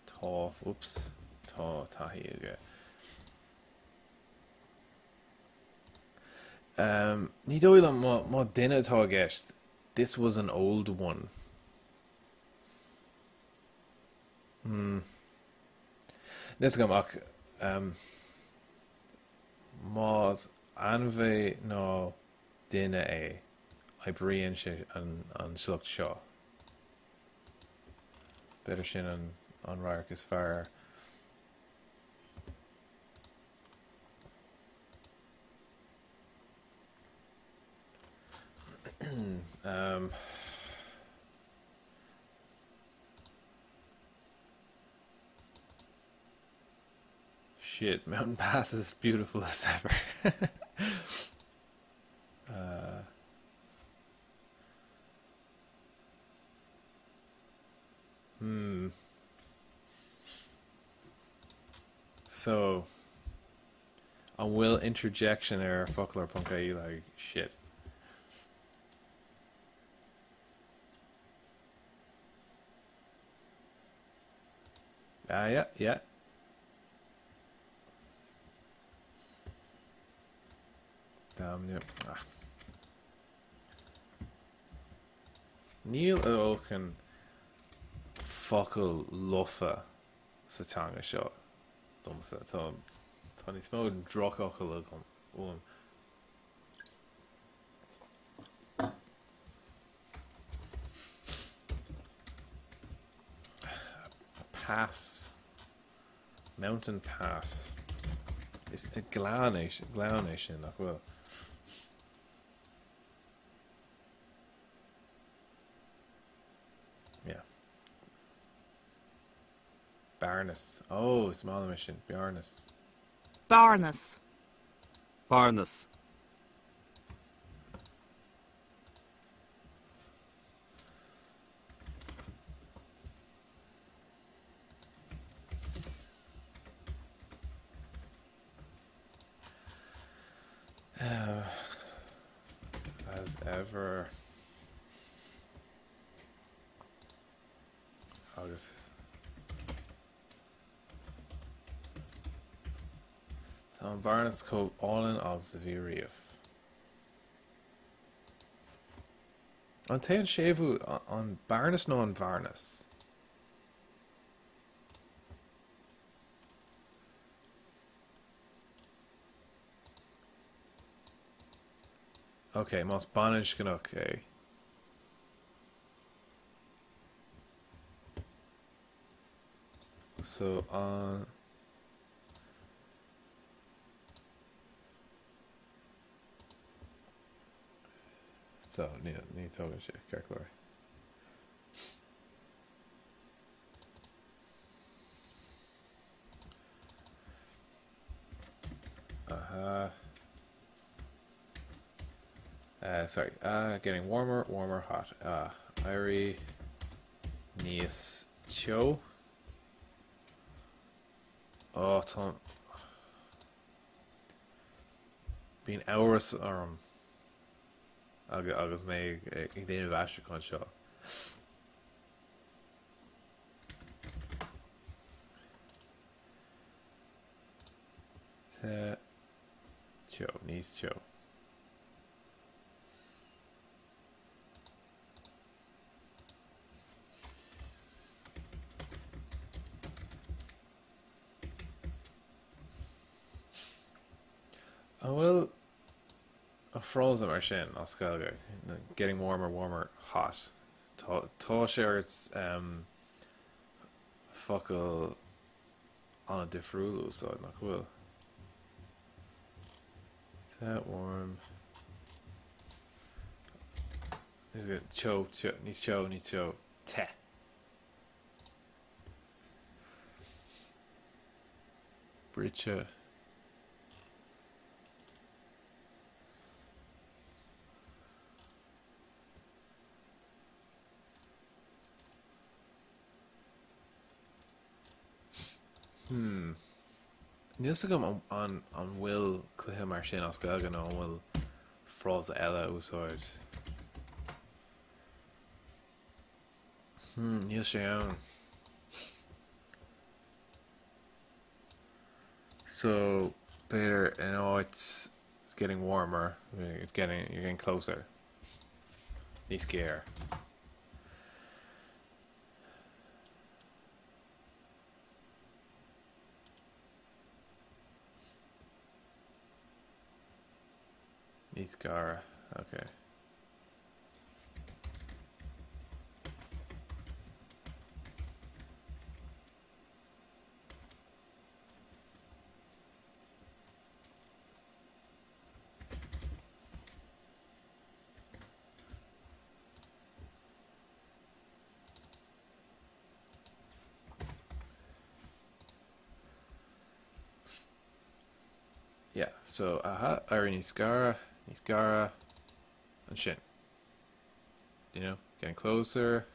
tá oops tá taithí aige. Ní dóil an má duine atá gceist. This was an old one. Nes gom ach más anbheith nó duine é bríonn sé an slucht seo. Beidir sin an rairc is fearr. Shit, Mountain Pass is beautiful as ever. So, an bhfuil interjection focalar.ie like shit. Yeah. Damn, yep. Neil Oaken focal luffa satanga shot. Dumsa Tony Smode drock ocal one. Pass. Mountain Pass. It's a Glownish like well. Yeah. Barnes. Oh, small mission. Barnes. Barnes. Barnes. As ever. August. Tá Barnes Cove all in agus a bhí riamh. An taon séimhú an Barnes nó an Barnes? Okay, más banis gannach é. So so ní tógann sé cearclóir. Sorry. Getting warmer, hot. Irie níos teo. Oh, Tom. Being hours agus mé ag déanamh aistriúáin seo. Tá teo, níos teo. Well, a frozen mar sin as Gaeilge, getting warmer, hot. Tá sé ort focail an a difriúlú úsáid nach bhfuil. That warm. Is it níos teo, te. Bridge. Níos agam an bhfuil cluiche mar sin as Gaeilge nó an bhfuil frás eile úsáid. Níos sé ann. So, better, it's getting warmer. You're getting closer. Níos scare. Níos gara. Okay. Yeah, so níos gara, and sin. You know, getting closer,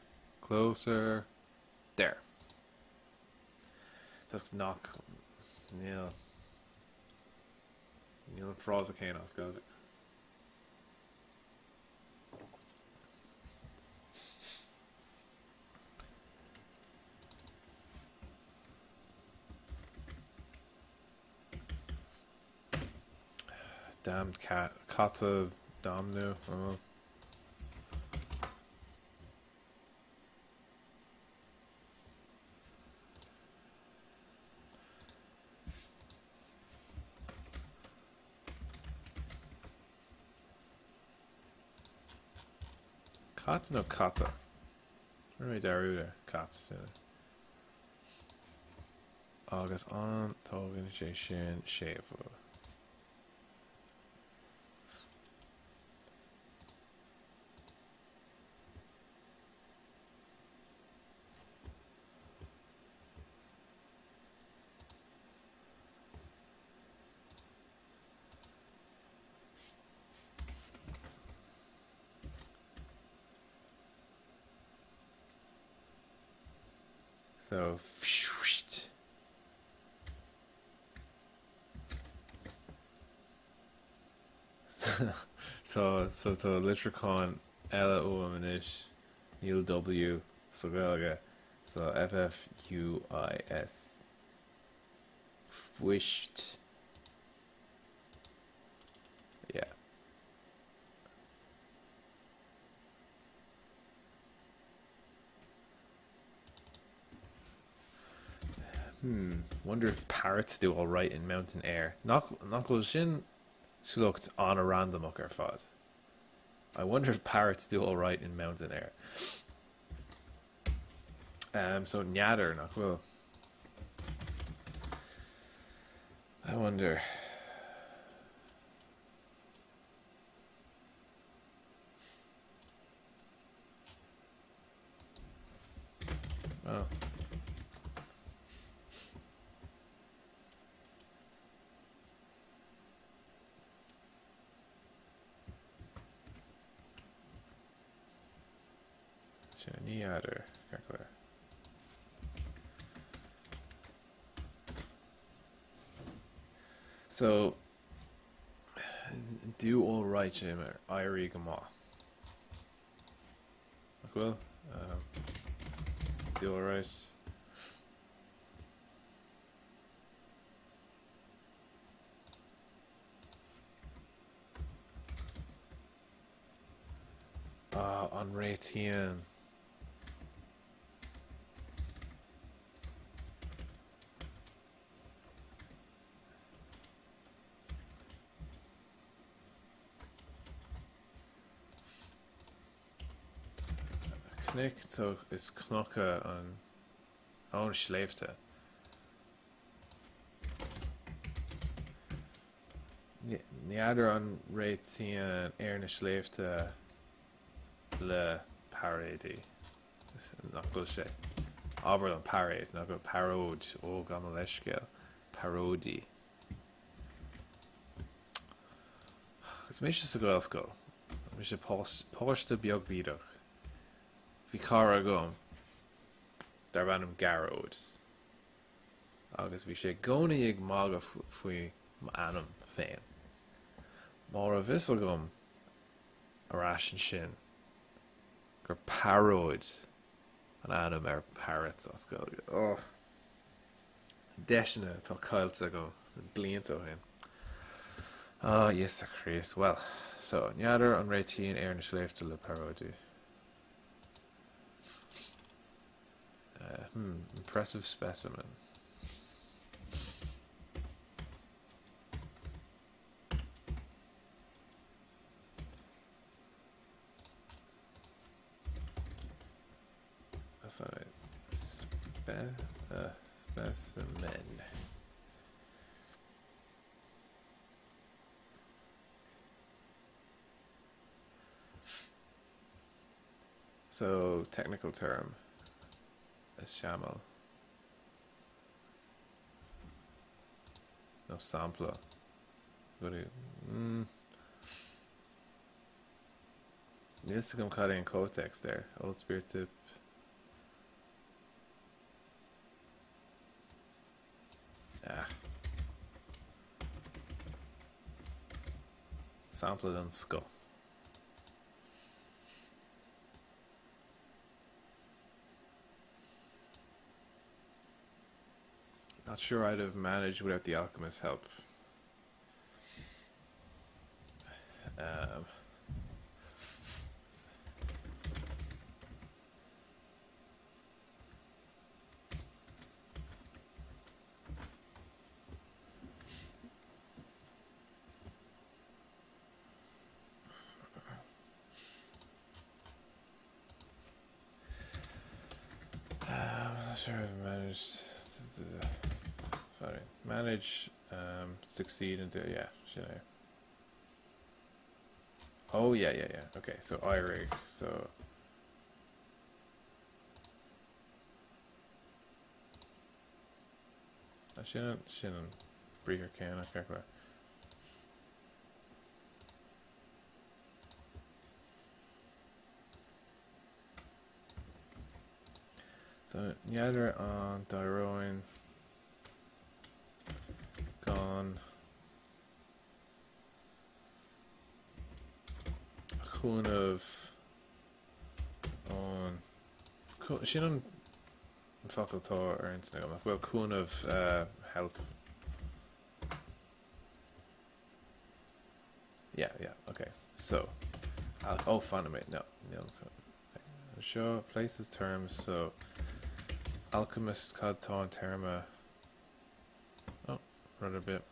there. Just knock, Níl an frás a céine as Gaeilge. Damned Kata Damnu. Oh. Kata no Kata. Where daru there? Kat. Agus an tógan sé sin séfu. So, so to litricon Ella Uamanis Neil W so Gaeilge so FFUIS Fwished. Yeah. Wonder if parrots do all right in mountain air. Knock goes sin slucht on a random ar fad. I wonder if parrots do all right in mountain air. So neader nach bhfuil. I wonder. Oh. Neader. So do all right, Jim. Irie Gama. Will. Do alright. On Raytheon. Knick, so is knocke on schleefte. Niader an Raytheon erne schleefte le parade. Not good shit. Aber an parade, not good parode. Oh, gamaleshkel. Parody. It's me just a girl school. We should post the biog bidach. Bhí cara gom dar bannam garród. Agus bhí sé gcónaí ag mága faoi anam féin. Mar a bhísal gom arás an sin gur paróid an anam parrot as go. Oh. Deisina tá caiilte go blianta hin. Oh, yes, a Christ. Well, so, neadar an Raytheon na sléifte le paróidí. Impressive specimen. Specimen. So, technical term. A shamal. No sampler. Needs to come cutting in codex there. Old spirit tip. Ah. Sampler on skull. Not sure I'd have managed without the alchemist's help. I'm not sure I've managed. Sorry, manage, succeed into, yeah, should I? Oh, yeah. Okay, so iRig, so. Shouldn't breather can, okay, well. So, neither on Dyroin. Gone. Cún of on sin an faciltá ar Instagram. Well, cún of help. Yeah, okay. So, Fanimate. No. Show places terms. So, alchemist cad tá an terma. Rather bit.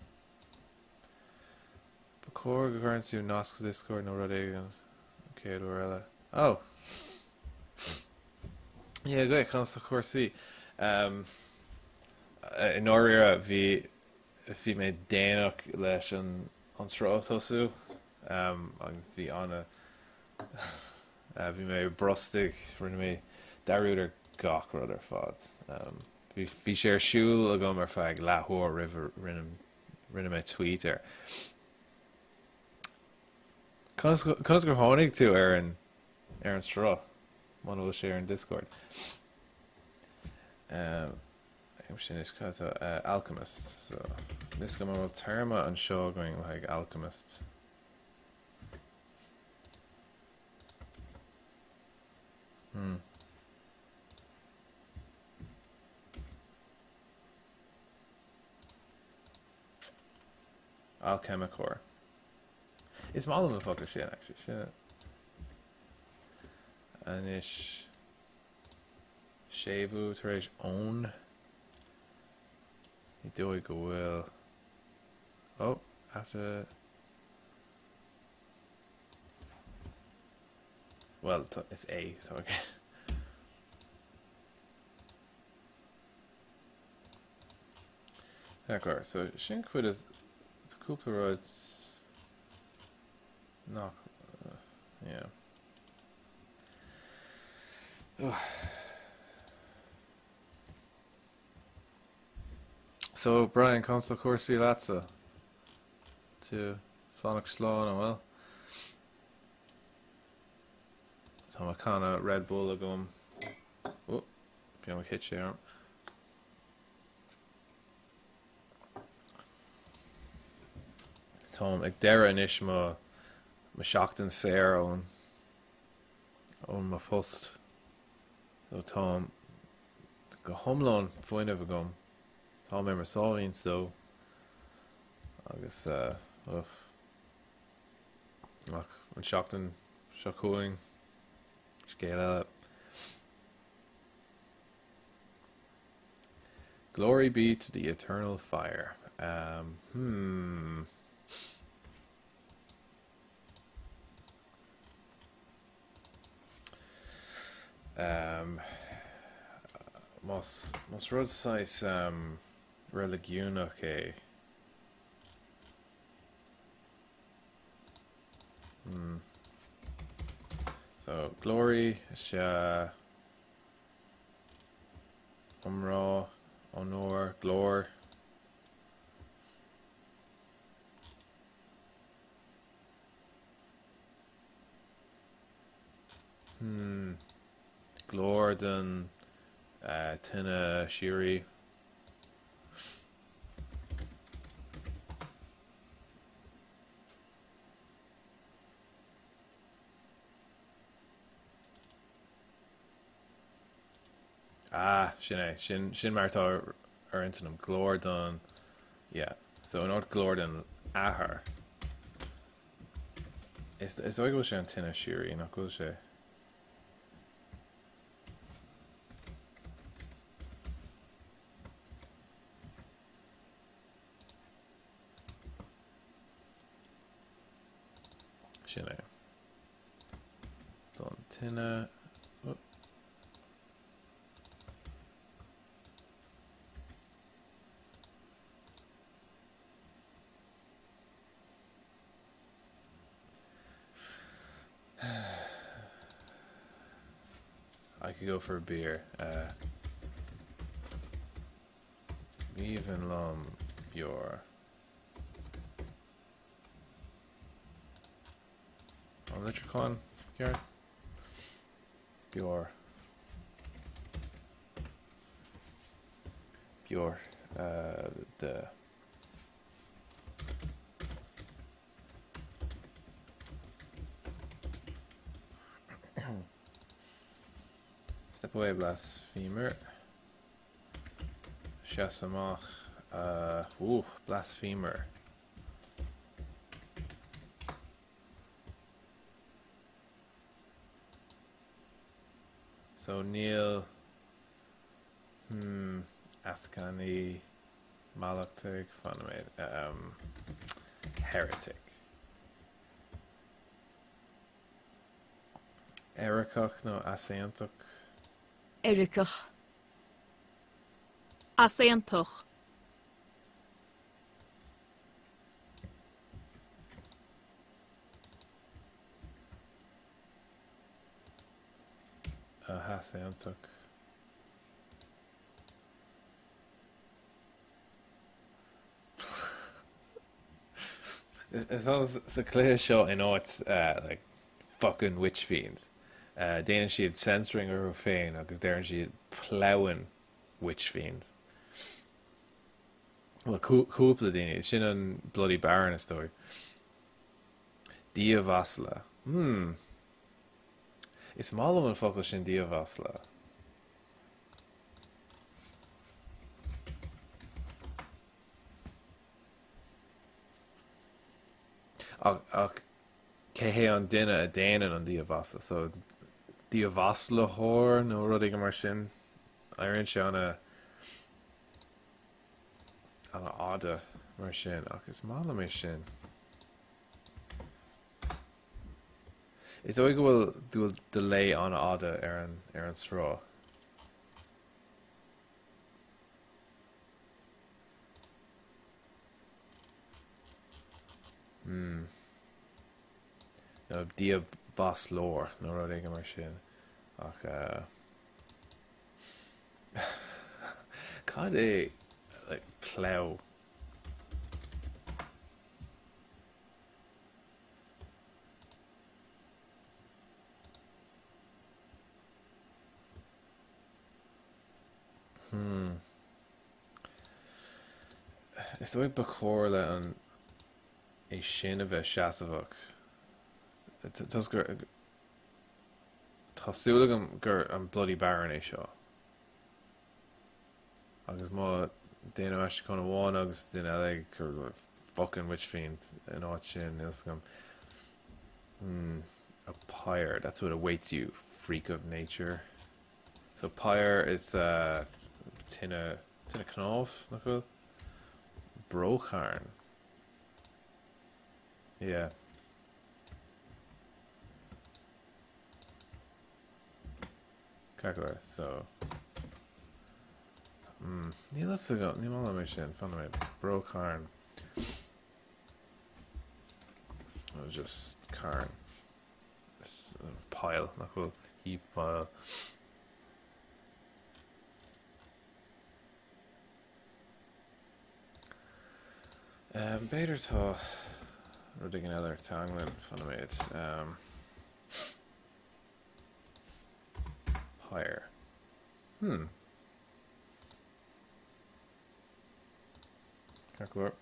Bacor currency Nosk Discord no ruddy okay Dorella. Oh. Yeah, good. Can't of course see. In Orira vi made Danok lesh on Strotosu. Vi on a vi made brustig rinne me Daruder gawk rather fod. Bhí sé siúil a go mar feadh lethúir rinne me Twitter. Cos gur tháinig tú ar an strá man bhfuil sé ar an Discord. Sin is alchemist. So this go mar terma an seo going like alchemist. Hmm. Alchemicor. It's mal of a fucker shit actually. Shit. Anish. Shavu Teresh own. You do it go well. Oh, after. Well, it's A, so okay. D'accord, so sin cuid is cúpla roids nach yeah. Ugh. So Brian Consul Corsi Latza to Phonic Sloan well. So I kinda Red Bull agum. Oh, piano hit share. Tom ag dera inis ma seachtain séir ón ma post. So Tom go homlán foioine a gom. Tá mé mar sáhín so agus ach an seachtain seacúing scéile eile. Glory be to the eternal fire. Mos rud sais religiúnach é. So glory se umrá honor glór glór den tinna shiri sin martá ar intanam glór don yeah so an ort glór den ahar is oig go sé an tinna shiri nach go sé sin é don tinna I could go for a beer. Even Lum Bjor. On Litricon, Gareth? Bjor. The step away, blasphemer. Shasamach. Blasphemer. So Neil. Askani. Malactic. Funimate. Heretic. Ericach no Asantuk. Ericach. Asantuch. Hasantuk. It's a clear shot in it's like fucking witch fiends. Déanann siad censoring ar féin agus déanann siad ploughing witch fiends. Well, cúpla daoine sin an bloody baron story. Dia Vasla. Is mála an focail sin díomhas le. Ach cé an duine a déanaan an díomhhasa, so díomhhas le thóir nó rud ige mar sin éironn se anna áda mar sin ach is mála mé sin. Is óig go bhfuil dúil de lé an áda ar an srá. No dia bas lór nó rud ige mar sin ach cad é like plough. Is dóigh ba chóir le an é sin a bheith seasamhach. Tásúlagam gur an bloody baron é seo. Agus má déana eiste chun bháin agus duine eile gur fucking witch fiend an áit sin is gom. A pyre, that's what awaits you, freak of nature. So pyre is tinna knóf, nach bhfuil? Brocharn. Yeah. Caglar, so ní las go ní mála mé sin fan mé Brocharn. Oh, just carn. Pile, nach bhfuil heap pile. Beidir tá rud ag an eile tanglan fan méid. Higher. Caglar.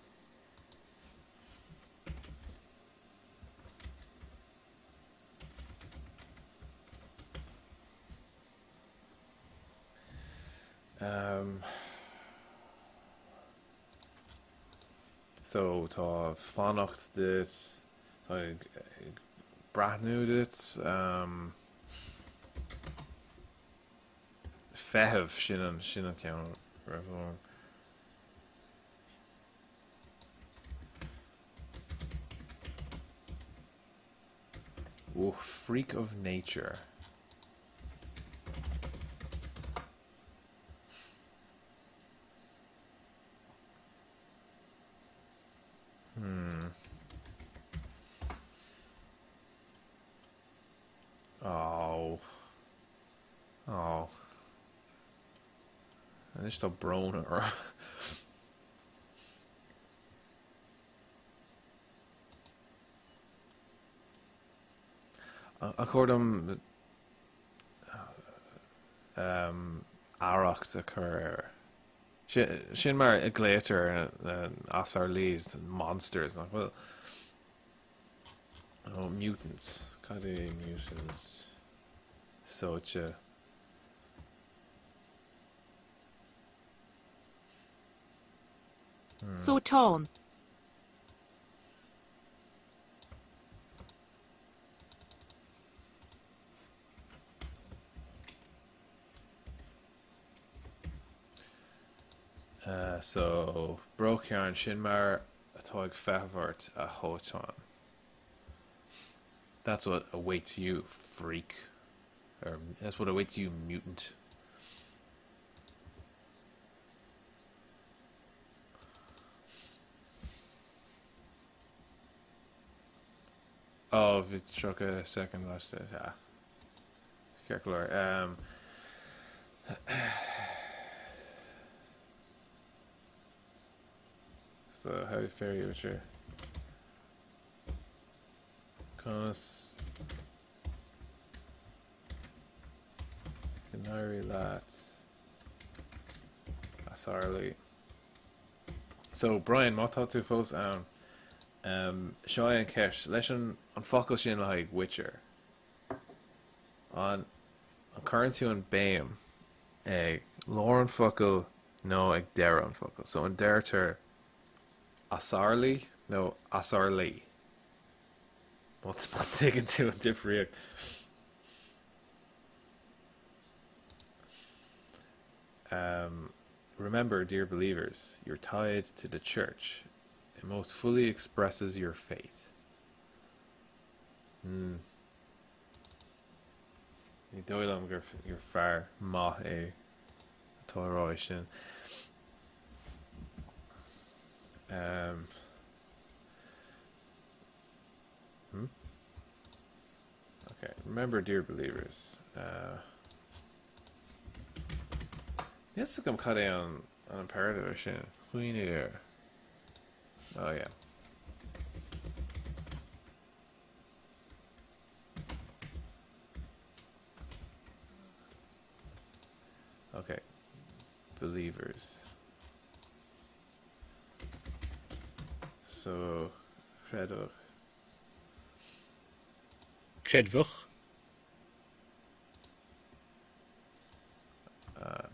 So tá fannacht dit, tá brathnú dit, feheh sin an ceann raibh. Oh, freak of nature. Oh. En is dat brown or accordum aracht a chur sin mar a gléiter Asarlaí monsters nach well. Oh, mutants. Cadi mutants. Socha. So tón. So Brocharn sin mar atá ag fehbhart a hótán. That's what awaits you, freak. Or that's what awaits you, mutant. Oh, it struck a second last day. Circular. So how fair you with your Connus Canary Lats Asarlaí. So Brian, má tá tú fós seo an ceis leis an focail sin le Witcher an currency an béim ag lór an focail nó ag deire an focail. So an deirtar Asarlaí nó Asarlaí. What's taken to a different. Remember, dear believers, you're tied to the church. It most fully expresses your faith. Ní dóil am gur fear maith é atáráid sin. Okay, remember, dear believers. Yes, I'm cutting on imperative sin. Queen here. Oh yeah. Okay, believers. So, credwch. Credwch.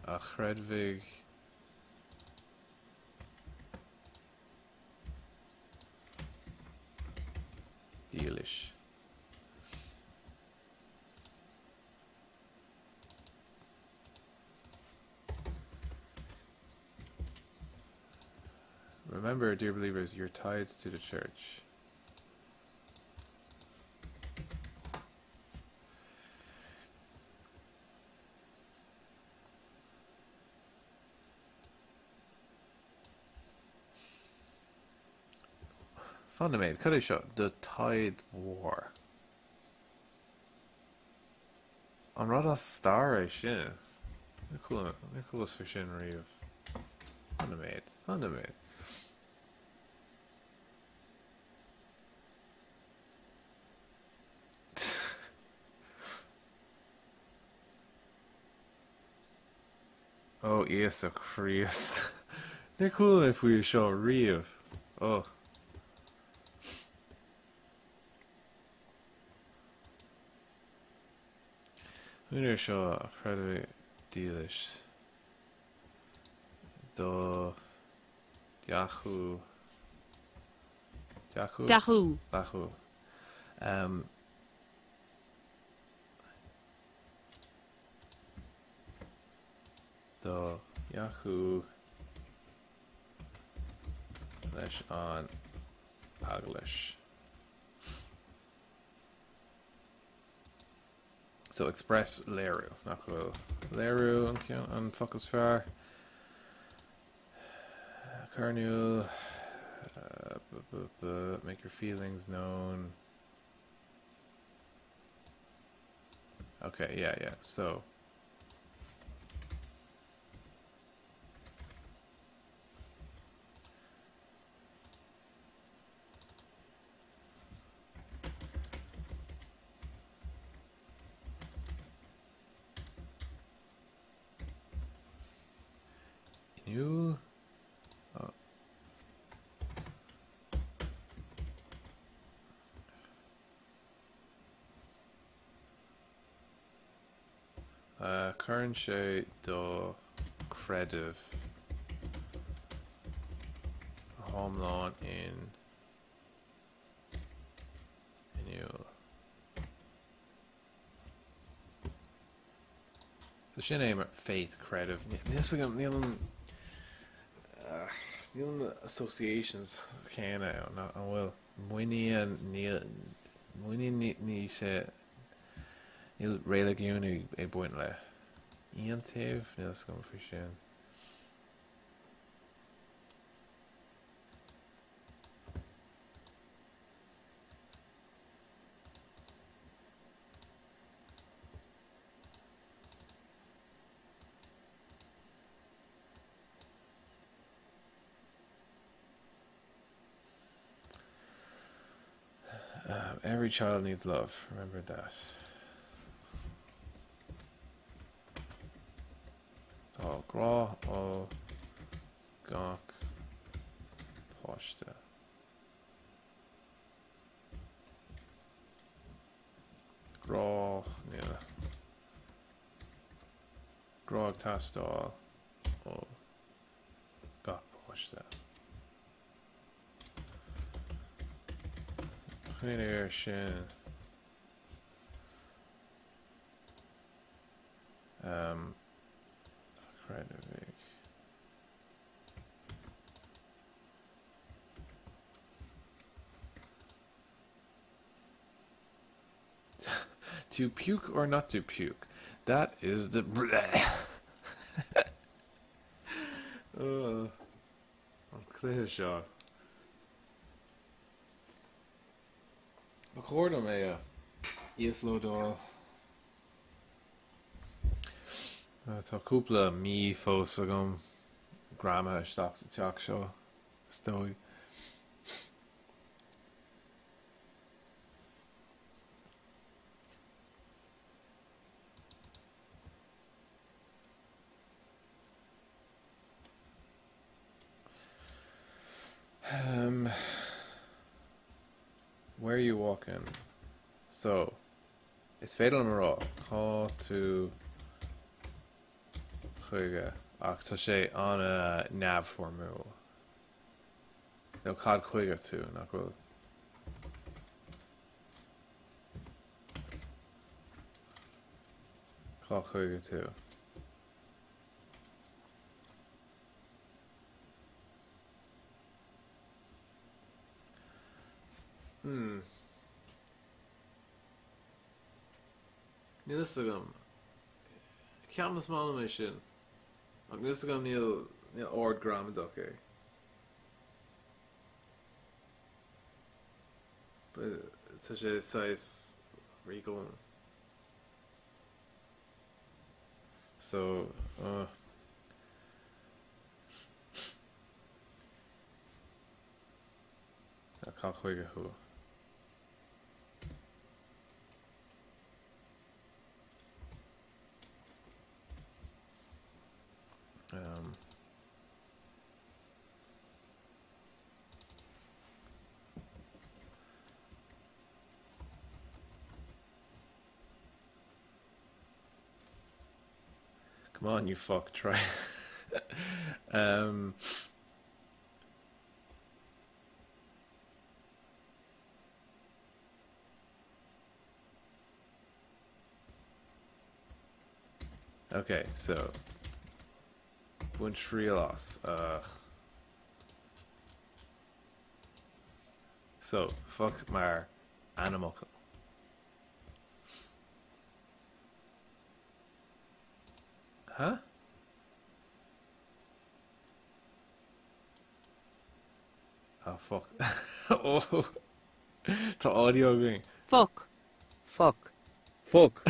A chredvig Gaeilge. Remember, dear believers, you're tied to the church. Fundament, could I show the Tide War? I'm not a star, I shouldn't. Nicholas Fishin Reeve. Fundament. Oh, yes, of Chris. They're cool if we show Reeve. Oh. I'm going to show a credit Gaeilge. Do Yahoo. Dahoo. Do Yahoo leis an Aglish. So express Leru. Nach bhfuil Leru an focail fear. Carnul. Make your feelings known. Okay, yeah. So you currency do credit home loan in you. So sin é mar faith credit. Níl associations chéine an bhfuil muine ní sé níl réalagiúnú é buint le íon taobh níl scum faoi sin. Every child needs love. Remember that. Tá grá ó gach páiste. Grá níl Grog tastal. Oh. Got pushed that. Clean air shin. Kredovik. To puke or not to puke? That is the bleh. I'm clear shot. Record me, Iaslo doll. Tá cúpla mí fós agam grama stocks a teach seo stoi. Where are you walking? So, it's fatal mará. Call to chuige ach tá sé an a nav formú. No cad chuige tú nach bhfuil. Call chuige tú. Níl agam. Ceam na smála mé sin. Ach níl agam níl ord gram doc é. But tá sé sais rigón. So, a cá chuige thu. Come on, you fuck, try. Okay, so bunch relas. So fuck maar animal. Huh? Oh fuck. Oh, to audio going. Fuck. Fuck. Fuck.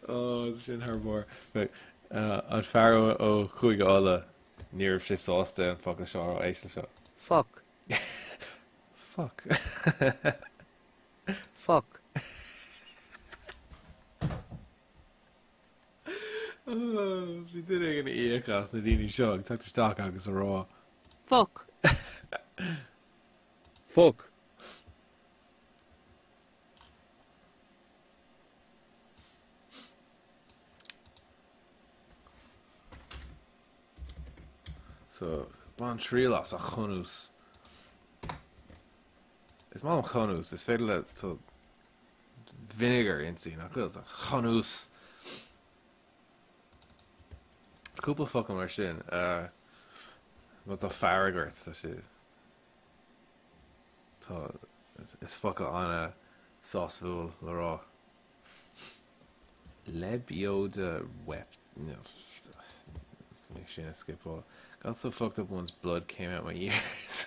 Oh, it's sin harbor. But an faro o chuig alla níor sé sásta an fuck a seo éisle seo. Fuck. Fuck. Fuck. Oh, she did it in the earcast na daoine seo ag tucht isteach agus a rá. Fuck. Fuck. So, ban trílas a chonús. Is má chonús, is féidir le to vinegar in sí nach chuil a chonús. Cúpla fucking mar sin. Wat a farragart tá si. Tá is fucking an a saucefuil le rá. Lebioda wept. No. Make sure I skip all. Got so fucked up once blood came out my ears.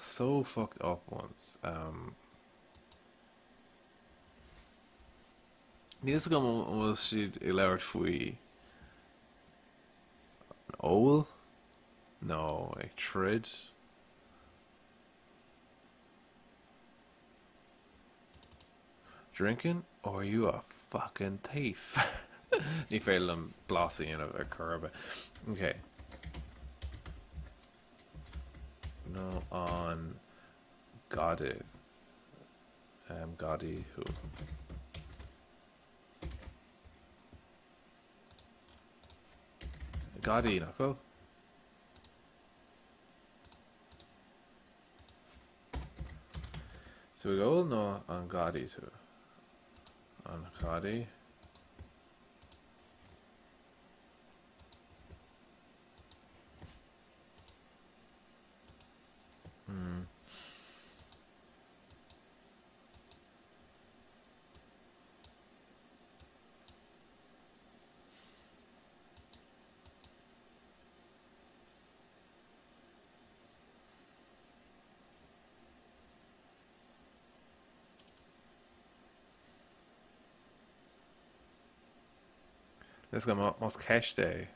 So fucked up once. Níos go was siad I leabhart faoi an owl? No, ag trid. Drinking? Or are you a fucking thief? Ní féil am blasí in a curb. Okay. No on Gaeilge. Gadi who. Gadi knuckle. So we go no on Gadi too. On Gadi. Let's go most cash day.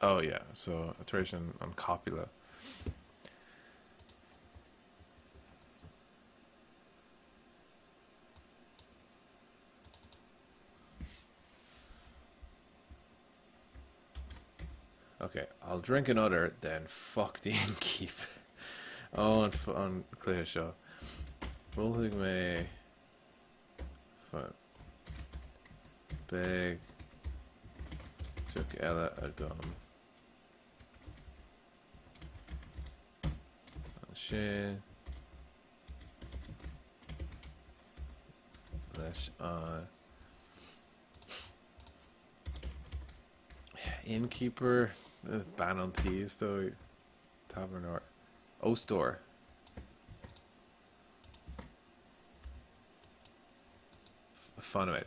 Oh yeah, so iteration on copula. Okay, I'll drink another, then fuck the innkeep. Oh, on cluiche show. Rolling me. Fuck. Big. Took Ella a gum. Shit. Lesh innkeeper. Ban on teas though. Tavern or O-store. Funimate.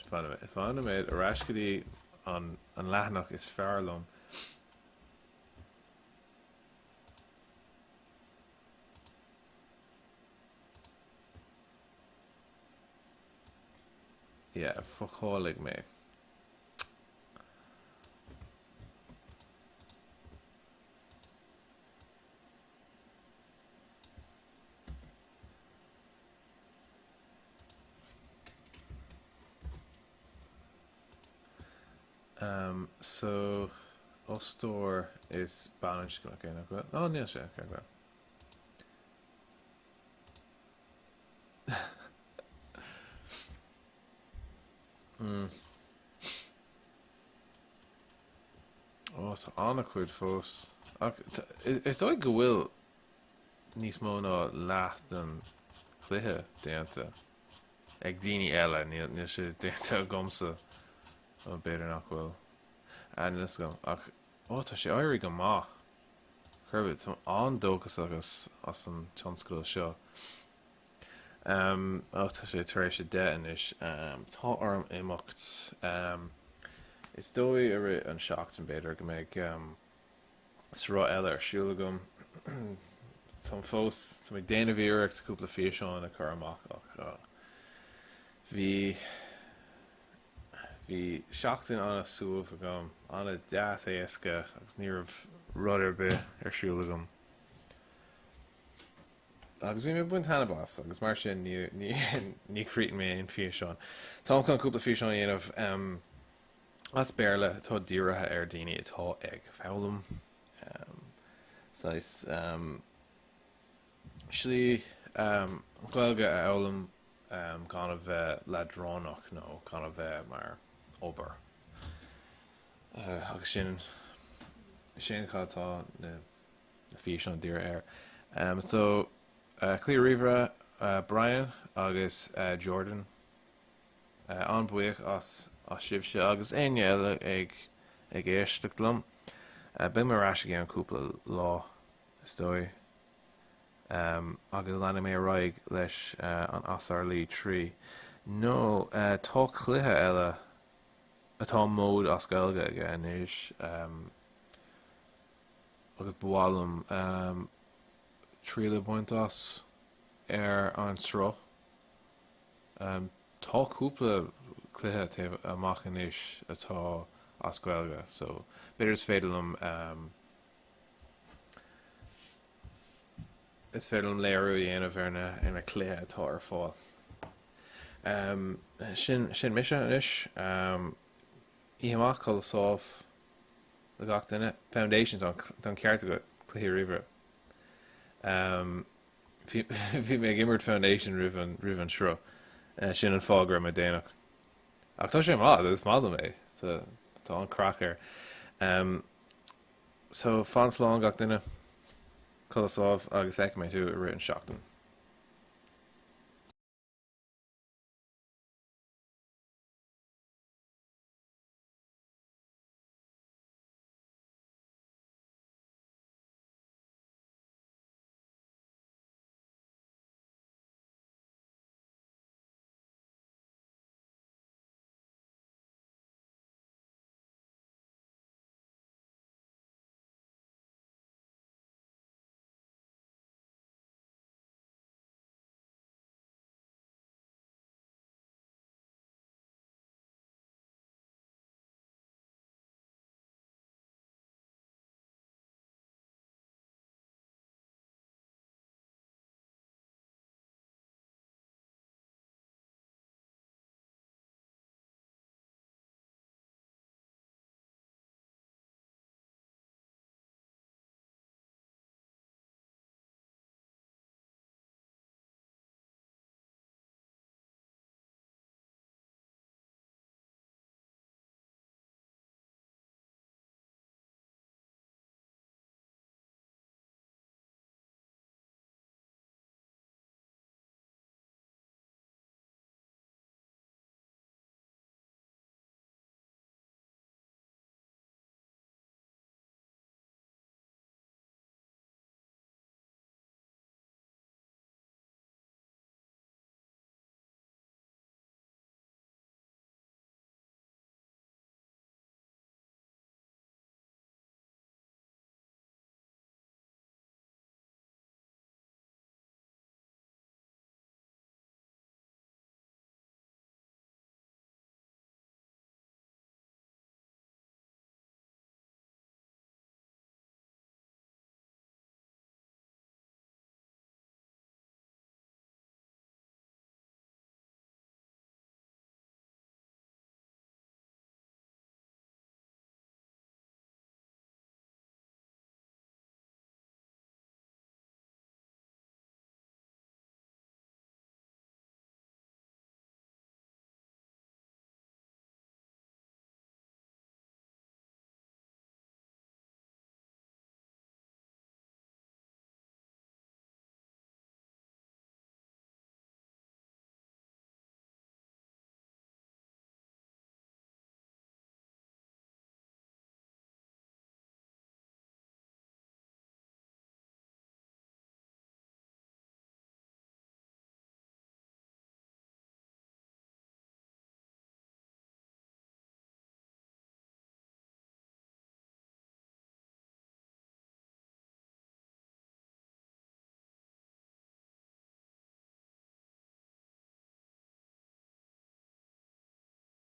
Arashkadi on Lahnach is Farlum. Yeah, fuck all like me. So our store is balanced. Okay, no, oh, no, sure, okay, Oh, it's on a quid fós. It's like go will níos mó ná leath den cluiche déanta. Ag daoine eile níl sé déanta gomsa ó beidir nach bhfuil. Let's go. Tá sé éirí go maith. Churbit an dóchas agus as an tionscadal seo. Tá sé tar éis sé de inis. Tá orm imacht. Is dói a ri an seacht an beidir go méid srá eile ar siúla gom. Tá fós tá mé déanamh iireacht cúpla fiasáin a chur amach ach bhí seachtain anna suamh a gom anna deas éasca agus níorbh rudidir be ar siúla gom. Agus bhí mé buint hanabás agus mar sin ní chrítan mé an fiasáin. Tá chun cúpla fiasáin dhéanamh as béarla tá díirithe ar daoine atá ag fálam. Sais slí Gaeilge a eolalam gan a bheith le dránach nó gan a bheith mar obair. Agus sin chátá na fiasáin díire air. So clí rihre Brian agus Jordan an buíoch as sibse agus aine eile ag éisteachlumm. Bin mar as an cúpla lá isdói. Agus lena mé raig leis an Asarlaí trí. No, tá cluiche eile atá mód as Gaeilge aige inis agus bhálam tríle buint as ar an sró. Tá cúpla cluiche taobh amach inis atá as Gaeilge, so beidir is féidirlum léirú dhéanamh ar na cluiche atá ar fáil. Sin mise inis í amach chula sábh le gach duine foundation don ceart go chluí river. Bhí mé gimmert foundation rihan sro sin an fágra me déanaach. Ach tá sé má is má mé tá an crachar. So fan slán gach duine choláh agus eice mé tú a ri an seachtain.